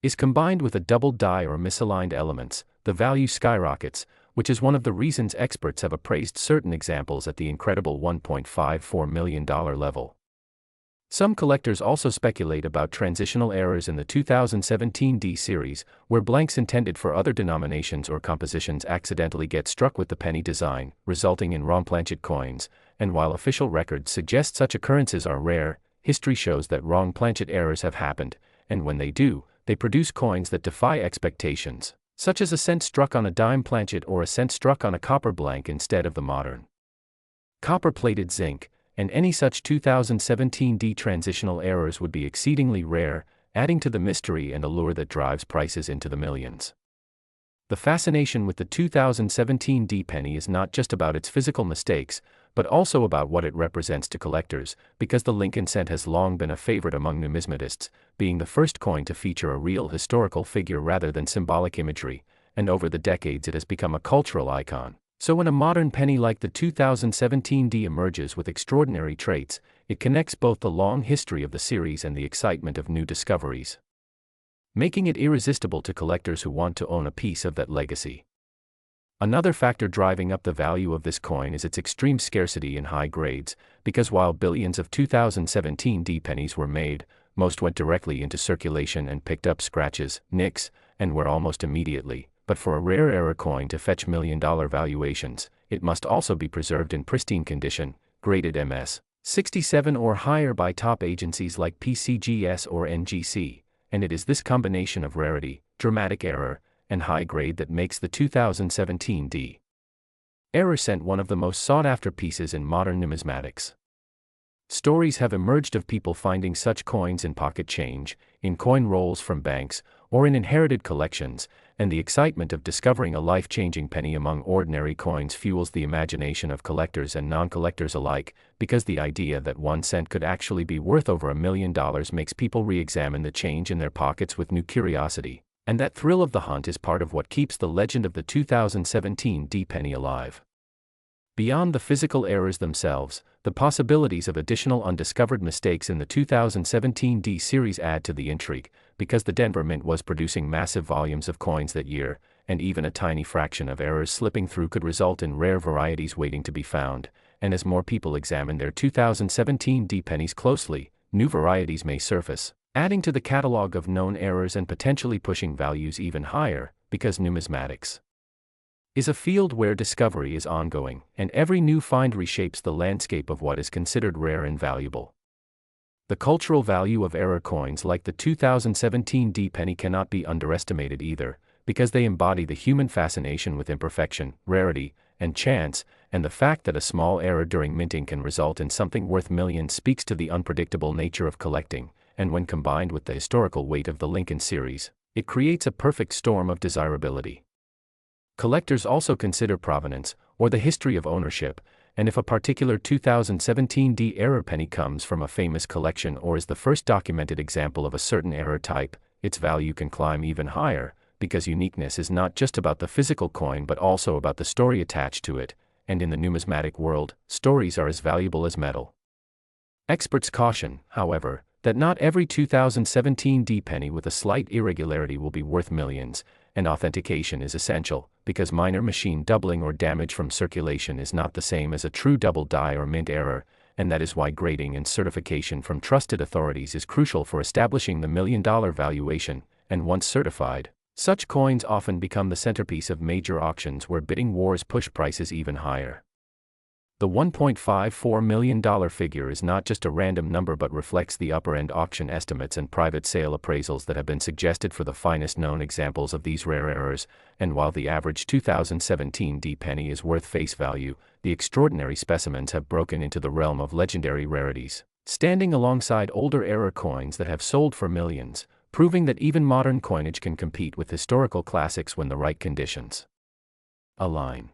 is combined with a doubled die or misaligned elements, the value skyrockets, which is one of the reasons experts have appraised certain examples at the incredible $1.54 million level. Some collectors also speculate about transitional errors in the 2017 D series, where blanks intended for other denominations or compositions accidentally get struck with the penny design, resulting in wrong planchet coins, and while official records suggest such occurrences are rare, history shows that wrong planchet errors have happened, and when they do, they produce coins that defy expectations, such as a cent struck on a dime planchet or a cent struck on a copper blank instead of the modern copper-plated zinc, and any such 2017 D transitional errors would be exceedingly rare, adding to the mystery and allure that drives prices into the millions. The fascination with the 2017 D penny is not just about its physical mistakes, but also about what it represents to collectors, because the Lincoln cent has long been a favorite among numismatists, being the first coin to feature a real historical figure rather than symbolic imagery, and over the decades it has become a cultural icon. So when a modern penny like the 2017 D emerges with extraordinary traits, it connects both the long history of the series and the excitement of new discoveries, making it irresistible to collectors who want to own a piece of that legacy. Another factor driving up the value of this coin is its extreme scarcity in high grades, because while billions of 2017 D pennies were made, most went directly into circulation and picked up scratches, nicks, and were almost immediately. But for a rare era coin to fetch million-dollar valuations, it must also be preserved in pristine condition, graded MS 67 or higher by top agencies like PCGS or NGC, and it is this combination of rarity, dramatic error, and high grade that makes the 2017 D error cent one of the most sought-after pieces in modern numismatics. Stories have emerged of people finding such coins in pocket change, in coin rolls from banks, or in inherited collections, and the excitement of discovering a life-changing penny among ordinary coins fuels the imagination of collectors and non-collectors alike, because the idea that 1 cent could actually be worth over $1 million makes people re-examine the change in their pockets with new curiosity, and that thrill of the hunt is part of what keeps the legend of the 2017 D penny alive. Beyond the physical errors themselves, the possibilities of additional undiscovered mistakes in the 2017 D series add to the intrigue, because the Denver Mint was producing massive volumes of coins that year, and even a tiny fraction of errors slipping through could result in rare varieties waiting to be found, and as more people examine their 2017 D pennies closely, new varieties may surface, adding to the catalog of known errors and potentially pushing values even higher, because numismatics is a field where discovery is ongoing, and every new find reshapes the landscape of what is considered rare and valuable. The cultural value of error coins like the 2017 D penny cannot be underestimated either, because they embody the human fascination with imperfection, rarity, and chance, and the fact that a small error during minting can result in something worth millions speaks to the unpredictable nature of collecting, and when combined with the historical weight of the Lincoln series, it creates a perfect storm of desirability. Collectors also consider provenance, or the history of ownership, and if a particular 2017 D error penny comes from a famous collection or is the first documented example of a certain error type, its value can climb even higher, because uniqueness is not just about the physical coin but also about the story attached to it, and in the numismatic world, stories are as valuable as metal. Experts caution, however, that not every 2017 D penny with a slight irregularity will be worth millions, and authentication is essential, because minor machine doubling or damage from circulation is not the same as a true double die or mint error, and that is why grading and certification from trusted authorities is crucial for establishing the $1 million valuation, and once certified, such coins often become the centerpiece of major auctions where bidding wars push prices even higher. The $1.54 million figure is not just a random number but reflects the upper-end auction estimates and private sale appraisals that have been suggested for the finest known examples of these rare errors, and while the average 2017 D penny is worth face value, the extraordinary specimens have broken into the realm of legendary rarities, standing alongside older error coins that have sold for millions, proving that even modern coinage can compete with historical classics when the right conditions align.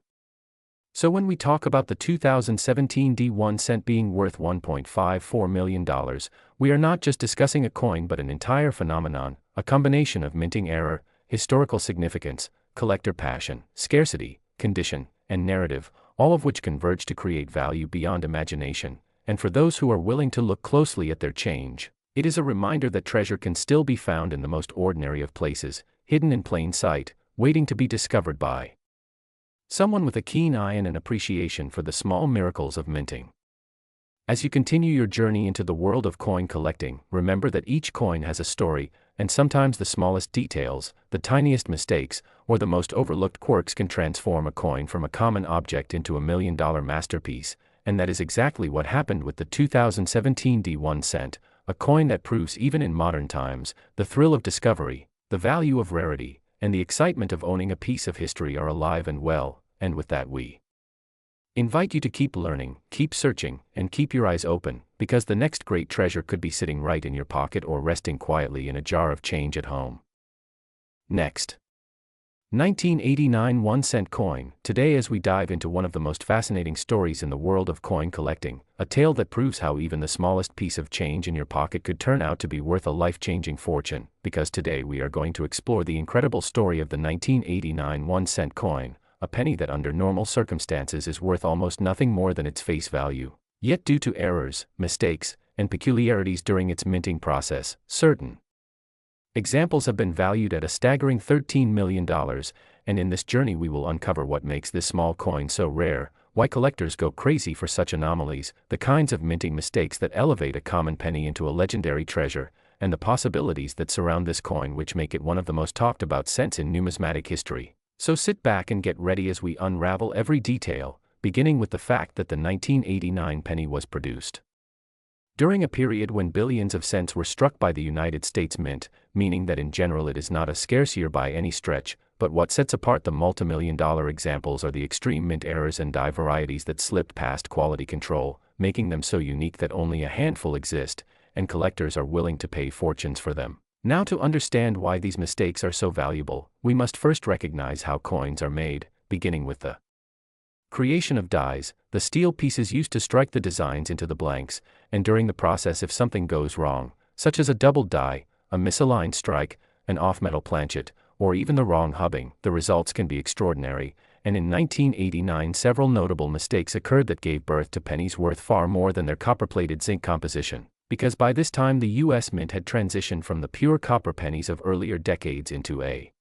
So when we talk about the 2017 D 1 cent being worth $1.54 million, we are not just discussing a coin but an entire phenomenon, a combination of minting error, historical significance, collector passion, scarcity, condition, and narrative, all of which converge to create value beyond imagination, and for those who are willing to look closely at their change, it is a reminder that treasure can still be found in the most ordinary of places, hidden in plain sight, waiting to be discovered by Someone with a keen eye and an appreciation for the small miracles of minting. As you continue your journey into the world of coin collecting, remember that each coin has a story, and sometimes the smallest details, the tiniest mistakes, or the most overlooked quirks can transform a coin from a common object into a $1 million masterpiece, and that is exactly what happened with the 2017 D1 cent, a coin that proves even in modern times, the thrill of discovery, the value of rarity, and the excitement of owning a piece of history are alive and well, and with that we invite you to keep learning, keep searching, and keep your eyes open, because the next great treasure could be sitting right in your pocket or resting quietly in a jar of change at home. Next. 1989 1-cent coin. Today as we dive into one of the most fascinating stories in the world of coin collecting, a tale that proves how even the smallest piece of change in your pocket could turn out to be worth a life-changing fortune, because today we are going to explore the incredible story of the 1989 1-cent coin, a penny that under normal circumstances is worth almost nothing more than its face value. Yet due to errors, mistakes, and peculiarities during its minting process, certain examples have been valued at a staggering $13 million, and in this journey we will uncover what makes this small coin so rare, why collectors go crazy for such anomalies, the kinds of minting mistakes that elevate a common penny into a legendary treasure, and the possibilities that surround this coin which make it one of the most talked about cents in numismatic history. So sit back and get ready as we unravel every detail, beginning with the fact that the 1989 penny was produced during a period when billions of cents were struck by the United States Mint, meaning that in general it is not a scarce year by any stretch, but what sets apart the multimillion-dollar examples are the extreme mint errors and die varieties that slipped past quality control, making them so unique that only a handful exist, and collectors are willing to pay fortunes for them. Now to understand why these mistakes are so valuable, we must first recognize how coins are made, beginning with the creation of dies, the steel pieces used to strike the designs into the blanks, and during the process if something goes wrong, such as a double die, a misaligned strike, an off-metal planchet, or even the wrong hubbing, the results can be extraordinary, and in 1989 several notable mistakes occurred that gave birth to pennies worth far more than their copper-plated zinc composition, because by this time the U.S. Mint had transitioned from the pure copper pennies of earlier decades into a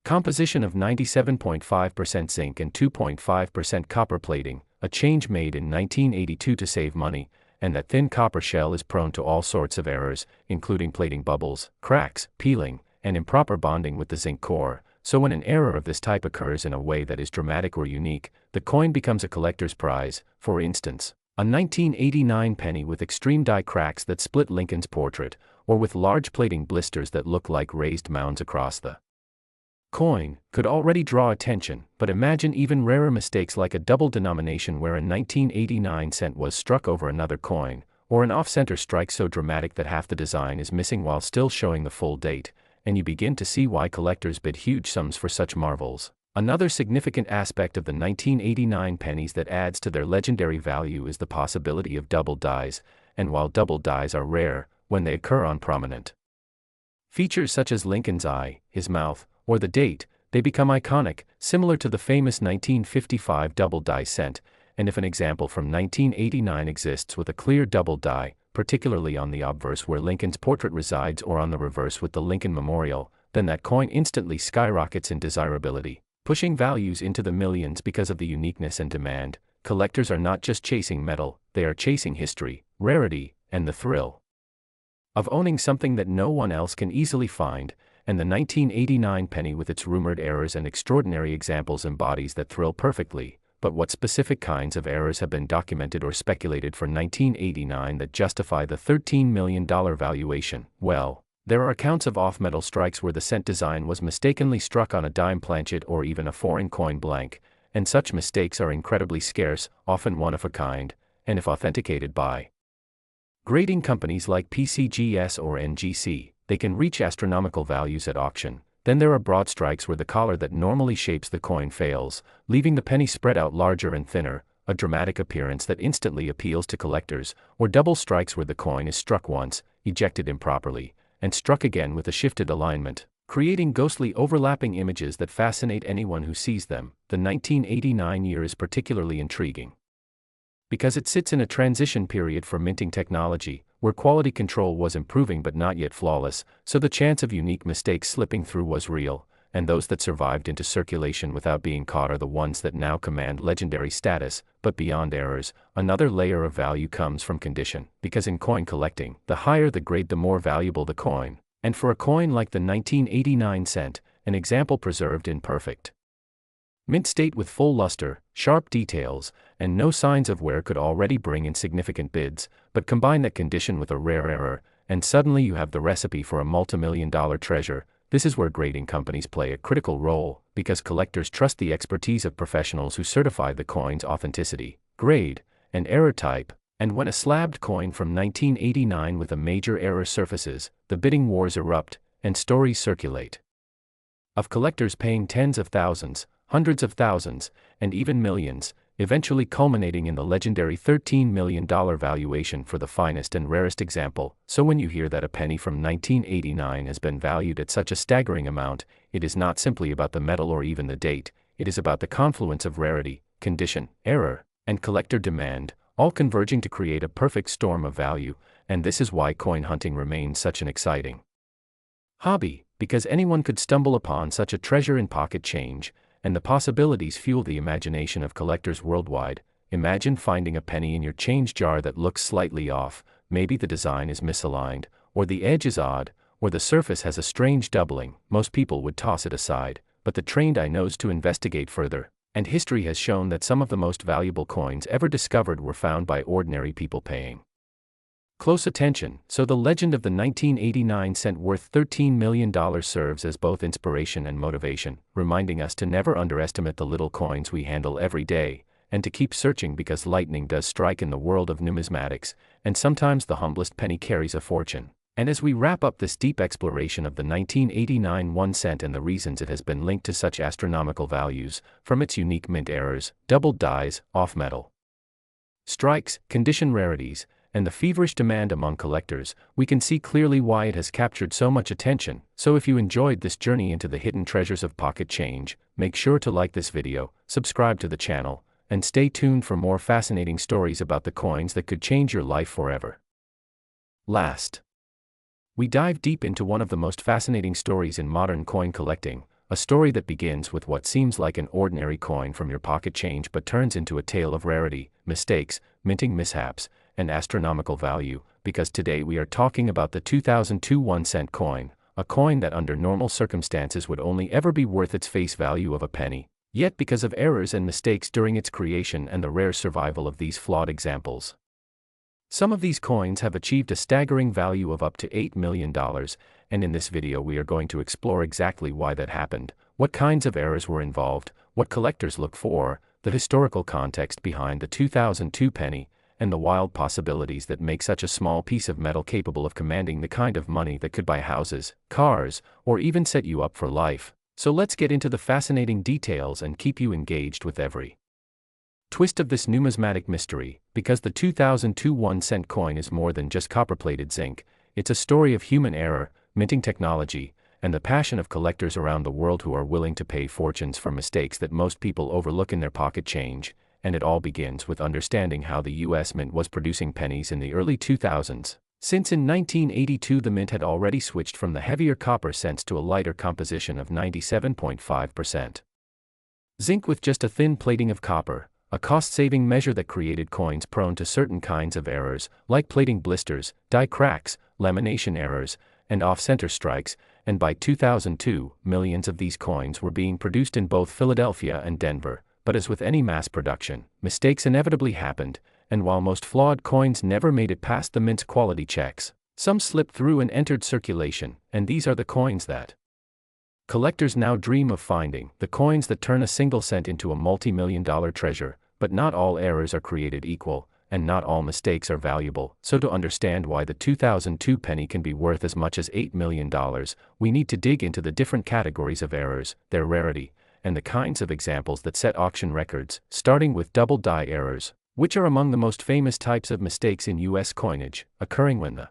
composition of 97.5% zinc and 2.5% copper plating, a change made in 1982 to save money, and that thin copper shell is prone to all sorts of errors, including plating bubbles, cracks, peeling, and improper bonding with the zinc core. So when an error of this type occurs in a way that is dramatic or unique, the coin becomes a collector's prize. For instance, a 1989 penny with extreme die cracks that split Lincoln's portrait, or with large plating blisters that look like raised mounds across the coin, could already draw attention, but imagine even rarer mistakes like a double denomination where a 1989 cent was struck over another coin, or an off-center strike so dramatic that half the design is missing while still showing the full date, and you begin to see why collectors bid huge sums for such marvels. Another significant aspect of the 1989 pennies that adds to their legendary value is the possibility of double dies, and while double dies are rare, when they occur on prominent features such as Lincoln's eye, his mouth, or the date, they become iconic, similar to the famous 1955 double die cent, and if an example from 1989 exists with a clear double die, particularly on the obverse where Lincoln's portrait resides or on the reverse with the Lincoln Memorial, then that coin instantly skyrockets in desirability, pushing values into the millions because of the uniqueness and demand. Collectors are not just chasing metal, they are chasing history, rarity, and the thrill of owning something that no one else can easily find, and the 1989 penny with its rumored errors and extraordinary examples embodies that thrill perfectly. But what specific kinds of errors have been documented or speculated for 1989 that justify the $13 million valuation? Well, there are accounts of off-metal strikes where the cent design was mistakenly struck on a dime planchet or even a foreign coin blank, and such mistakes are incredibly scarce, often one of a kind, and if authenticated by grading companies like PCGS or NGC, they can reach astronomical values at auction. Then there are broad strikes where the collar that normally shapes the coin fails, leaving the penny spread out larger and thinner, a dramatic appearance that instantly appeals to collectors, or double strikes where the coin is struck once, ejected improperly, and struck again with a shifted alignment, creating ghostly overlapping images that fascinate anyone who sees them. The 1989 year is particularly intriguing because it sits in a transition period for minting technology, where quality control was improving but not yet flawless, so the chance of unique mistakes slipping through was real, and those that survived into circulation without being caught are the ones that now command legendary status. But beyond errors, another layer of value comes from condition, because in coin collecting, the higher the grade, the more valuable the coin. And for a coin like the 1989 cent, an example preserved in perfect mint state with full luster, sharp details, and no signs of wear could already bring in significant bids, but combine that condition with a rare error, and suddenly you have the recipe for a multimillion-dollar treasure. This is where grading companies play a critical role, because collectors trust the expertise of professionals who certify the coin's authenticity, grade, and error type. And when a slabbed coin from 1989 with a major error surfaces, the bidding wars erupt, and stories circulate of collectors paying tens of thousands, hundreds of thousands, and even millions, eventually culminating in the legendary $13 million valuation for the finest and rarest example. So when you hear that a penny from 1989 has been valued at such a staggering amount, it is not simply about the metal or even the date, it is about the confluence of rarity, condition, error, and collector demand, all converging to create a perfect storm of value. And this is why coin hunting remains such an exciting hobby, because anyone could stumble upon such a treasure in pocket change, and the possibilities fuel the imagination of collectors worldwide. Imagine finding a penny in your change jar that looks slightly off. Maybe the design is misaligned, or the edge is odd, or the surface has a strange doubling. Most people would toss it aside, but the trained eye knows to investigate further, and history has shown that some of the most valuable coins ever discovered were found by ordinary people paying close attention. So the legend of the 1989 cent worth $13 million serves as both inspiration and motivation, reminding us to never underestimate the little coins we handle every day, and to keep searching, because lightning does strike in the world of numismatics, and sometimes the humblest penny carries a fortune. And as we wrap up this deep exploration of the 1989 1 cent and the reasons it has been linked to such astronomical values, from its unique mint errors, doubled dies, off-metal strikes, condition rarities, and the feverish demand among collectors, we can see clearly why it has captured so much attention. So if you enjoyed this journey into the hidden treasures of pocket change, make sure to like this video, subscribe to the channel, and stay tuned for more fascinating stories about the coins that could change your life forever. Last, we dive deep into one of the most fascinating stories in modern coin collecting, a story that begins with what seems like an ordinary coin from your pocket change but turns into a tale of rarity, mistakes, minting mishaps, and astronomical value. Because today we are talking about the 2002 1 cent coin, a coin that under normal circumstances would only ever be worth its face value of a penny. Yet because of errors and mistakes during its creation and the rare survival of these flawed examples, some of these coins have achieved a staggering value of up to $8 million, and in this video we are going to explore exactly why that happened, what kinds of errors were involved, what collectors look for, the historical context behind the 2002 penny, and the wild possibilities that make such a small piece of metal capable of commanding the kind of money that could buy houses, cars, or even set you up for life. So let's get into the fascinating details and keep you engaged with every twist of this numismatic mystery, because the 2002 1 cent coin is more than just copper-plated zinc. It's a story of human error, minting technology, and the passion of collectors around the world who are willing to pay fortunes for mistakes that most people overlook in their pocket change. And it all begins with understanding how the US Mint was producing pennies in the early 2000s. Since in 1982 the mint had already switched from the heavier copper cents to a lighter composition of 97.5% zinc with just a thin plating of copper, a cost-saving measure that created coins prone to certain kinds of errors, like plating blisters, die cracks, lamination errors, and off-center strikes. And by 2002, millions of these coins were being produced in both Philadelphia and Denver. But as with any mass production, mistakes inevitably happened, and while most flawed coins never made it past the mint's quality checks, some slipped through and entered circulation. And these are the coins that collectors now dream of finding, the coins that turn a single cent into a multi-million-dollar treasure. But not all errors are created equal, and not all mistakes are valuable. So to understand why the 2002 penny can be worth as much as $8 million, we need to dig into the different categories of errors, their rarity, and the kinds of examples that set auction records, starting with double die errors, which are among the most famous types of mistakes in US coinage, occurring when the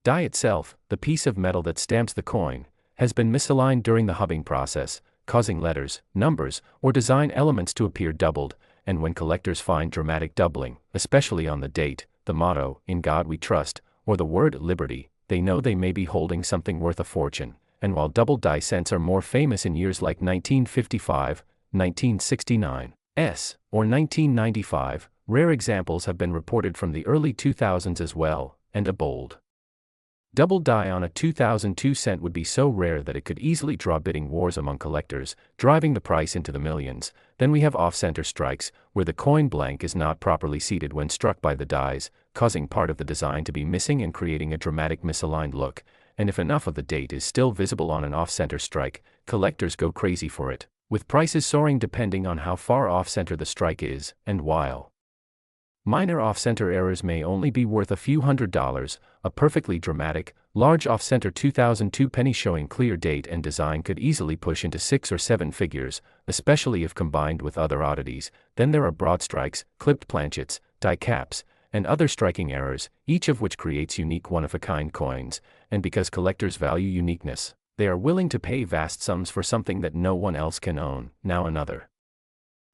die itself, the piece of metal that stamps the coin, has been misaligned during the hubbing process, causing letters, numbers, or design elements to appear doubled. And when collectors find dramatic doubling, especially on the date, the motto, "In God We Trust," or the word "liberty," they know they may be holding something worth a fortune. and while double die cents are more famous in years like 1955, 1969, or 1995, rare examples have been reported from the early 2000s as well, and a bold double die on a 2002 cent would be so rare that it could easily draw bidding wars among collectors, driving the price into the millions. Then we have off-center strikes, where the coin blank is not properly seated when struck by the dies, causing part of the design to be missing and creating a dramatic misaligned look, and if enough of the date is still visible on an off-center strike, collectors go crazy for it, with prices soaring depending on how far off-center the strike is, and while minor off-center errors may only be worth a few $100s, a perfectly dramatic, large off-center 2002 penny showing clear date and design could easily push into 6 or 7 figures, especially if combined with other oddities. Then there are broad strikes, clipped planchets, die caps, and other striking errors, each of which creates unique one-of-a-kind coins, and because collectors value uniqueness, they are willing to pay vast sums for something that no one else can own. Now another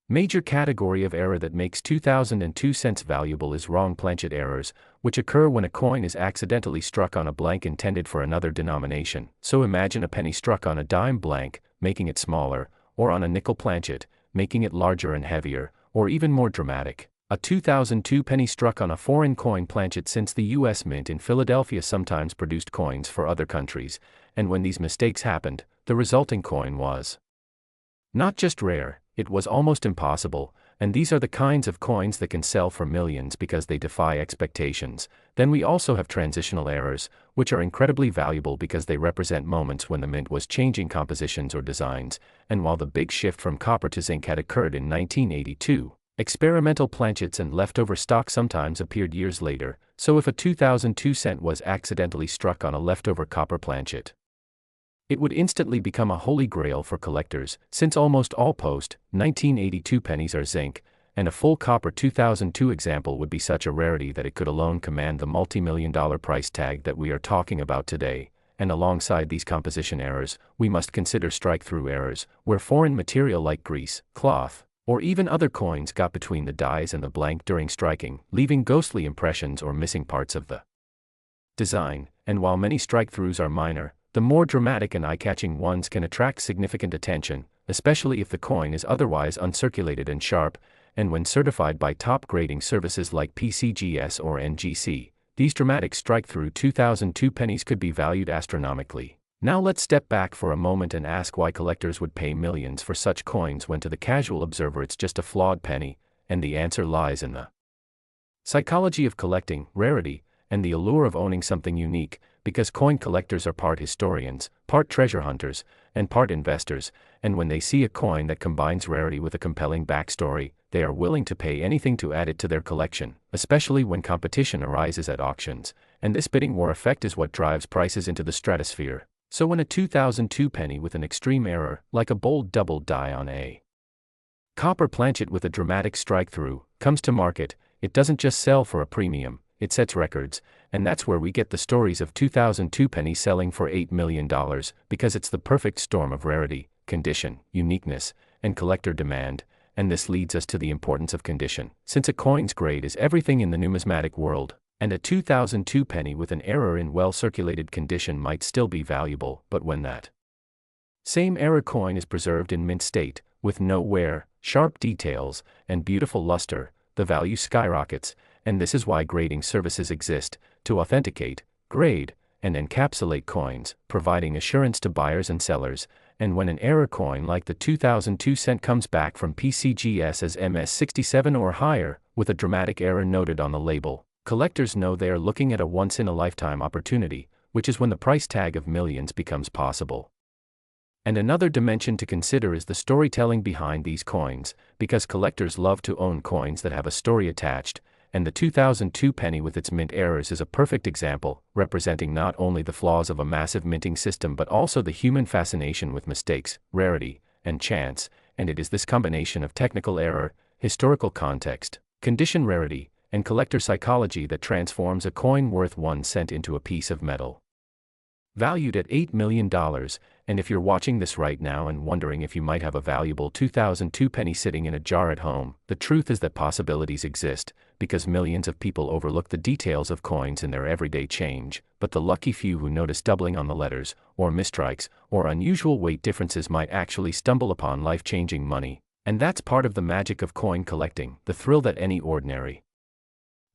major category of error that makes 2002 cents valuable is wrong planchet errors, which occur when a coin is accidentally struck on a blank intended for another denomination. So imagine a penny struck on a dime blank, making it smaller, or on a nickel planchet, making it larger and heavier, or even more dramatic, a 2002 penny struck on a foreign coin planchet, since the U.S. Mint in Philadelphia sometimes produced coins for other countries, and when these mistakes happened, the resulting coin was not just rare, it was almost impossible, and these are the kinds of coins that can sell for millions because they defy expectations. Then we also have transitional errors, which are incredibly valuable because they represent moments when the mint was changing compositions or designs, and while the big shift from copper to zinc had occurred in 1982, experimental planchets and leftover stock sometimes appeared years later. So if a 2002 cent was accidentally struck on a leftover copper planchet, it would instantly become a holy grail for collectors, since almost all post-1982 pennies are zinc, and a full copper 2002 example would be such a rarity that it could alone command the multi-million-dollar price tag that we are talking about today. And alongside these composition errors, we must consider strike-through errors, where foreign material like grease, cloth, or even other coins got between the dies and the blank during striking, leaving ghostly impressions or missing parts of the design. And while many strike-throughs are minor, the more dramatic and eye-catching ones can attract significant attention, especially if the coin is otherwise uncirculated and sharp, and when certified by top grading services like PCGS or NGC, these dramatic strike-through 2002 pennies could be valued astronomically. Now let's step back for a moment and ask why collectors would pay millions for such coins when to the casual observer it's just a flawed penny, and the answer lies in the psychology of collecting, rarity, and the allure of owning something unique, because coin collectors are part historians, part treasure hunters, and part investors, and when they see a coin that combines rarity with a compelling backstory, they are willing to pay anything to add it to their collection, especially when competition arises at auctions, and this bidding war effect is what drives prices into the stratosphere. So when a 2002 penny with an extreme error, like a bold double die on a copper planchet with a dramatic strike-through, comes to market, it doesn't just sell for a premium, it sets records, and that's where we get the stories of 2002 pennies selling for $8 million, because it's the perfect storm of rarity, condition, uniqueness, and collector demand. And this leads us to the importance of condition, since a coin's grade is everything in the numismatic world, and a 2002 penny with an error in well-circulated condition might still be valuable, but when that same error coin is preserved in mint state, with no wear, sharp details, and beautiful luster, the value skyrockets. And this is why grading services exist, to authenticate, grade, and encapsulate coins, providing assurance to buyers and sellers. And when an error coin like the 2002 cent comes back from PCGS as MS67 or higher, with a dramatic error noted on the label, collectors know they are looking at a once-in-a-lifetime opportunity, which is when the price tag of millions becomes possible. And another dimension to consider is the storytelling behind these coins, because collectors love to own coins that have a story attached, and the 2002 penny with its mint errors is a perfect example, representing not only the flaws of a massive minting system but also the human fascination with mistakes, rarity, and chance. And it is this combination of technical error, historical context, condition rarity, and collector psychology that transforms a coin worth 1 cent into a piece of metal valued at $8 million. And if you're watching this right now and wondering if you might have a valuable 2002 penny sitting in a jar at home, the truth is that possibilities exist, because millions of people overlook the details of coins in their everyday change, but the lucky few who notice doubling on the letters, or misstrikes, or unusual weight differences might actually stumble upon life-changing money. And that's part of the magic of coin collecting, the thrill that any ordinary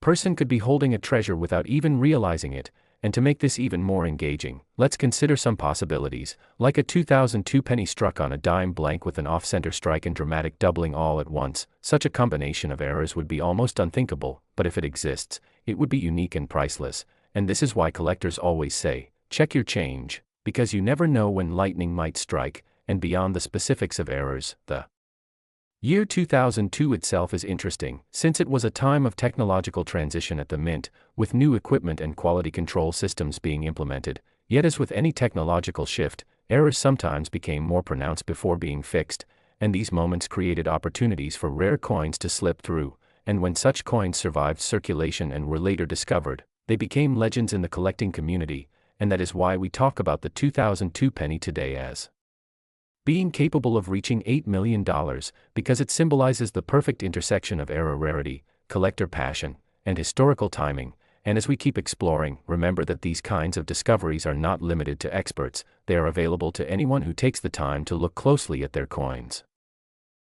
person could be holding a treasure without even realizing it. And to make this even more engaging, let's consider some possibilities, like a 2002 penny struck on a dime blank with an off-center strike and dramatic doubling all at once. Such a combination of errors would be almost unthinkable, but if it exists, it would be unique and priceless. And this is why collectors always say, check your change, because you never know when lightning might strike. And beyond the specifics of errors, the year 2002 itself is interesting, since it was a time of technological transition at the mint, with new equipment and quality control systems being implemented. Yet as with any technological shift, errors sometimes became more pronounced before being fixed, and these moments created opportunities for rare coins to slip through. And when such coins survived circulation and were later discovered, they became legends in the collecting community. And that is why we talk about the 2002 penny today as being capable of reaching $8 million, because it symbolizes the perfect intersection of era rarity, collector passion, and historical timing. And as we keep exploring, remember that these kinds of discoveries are not limited to experts. They are available to anyone who takes the time to look closely at their coins.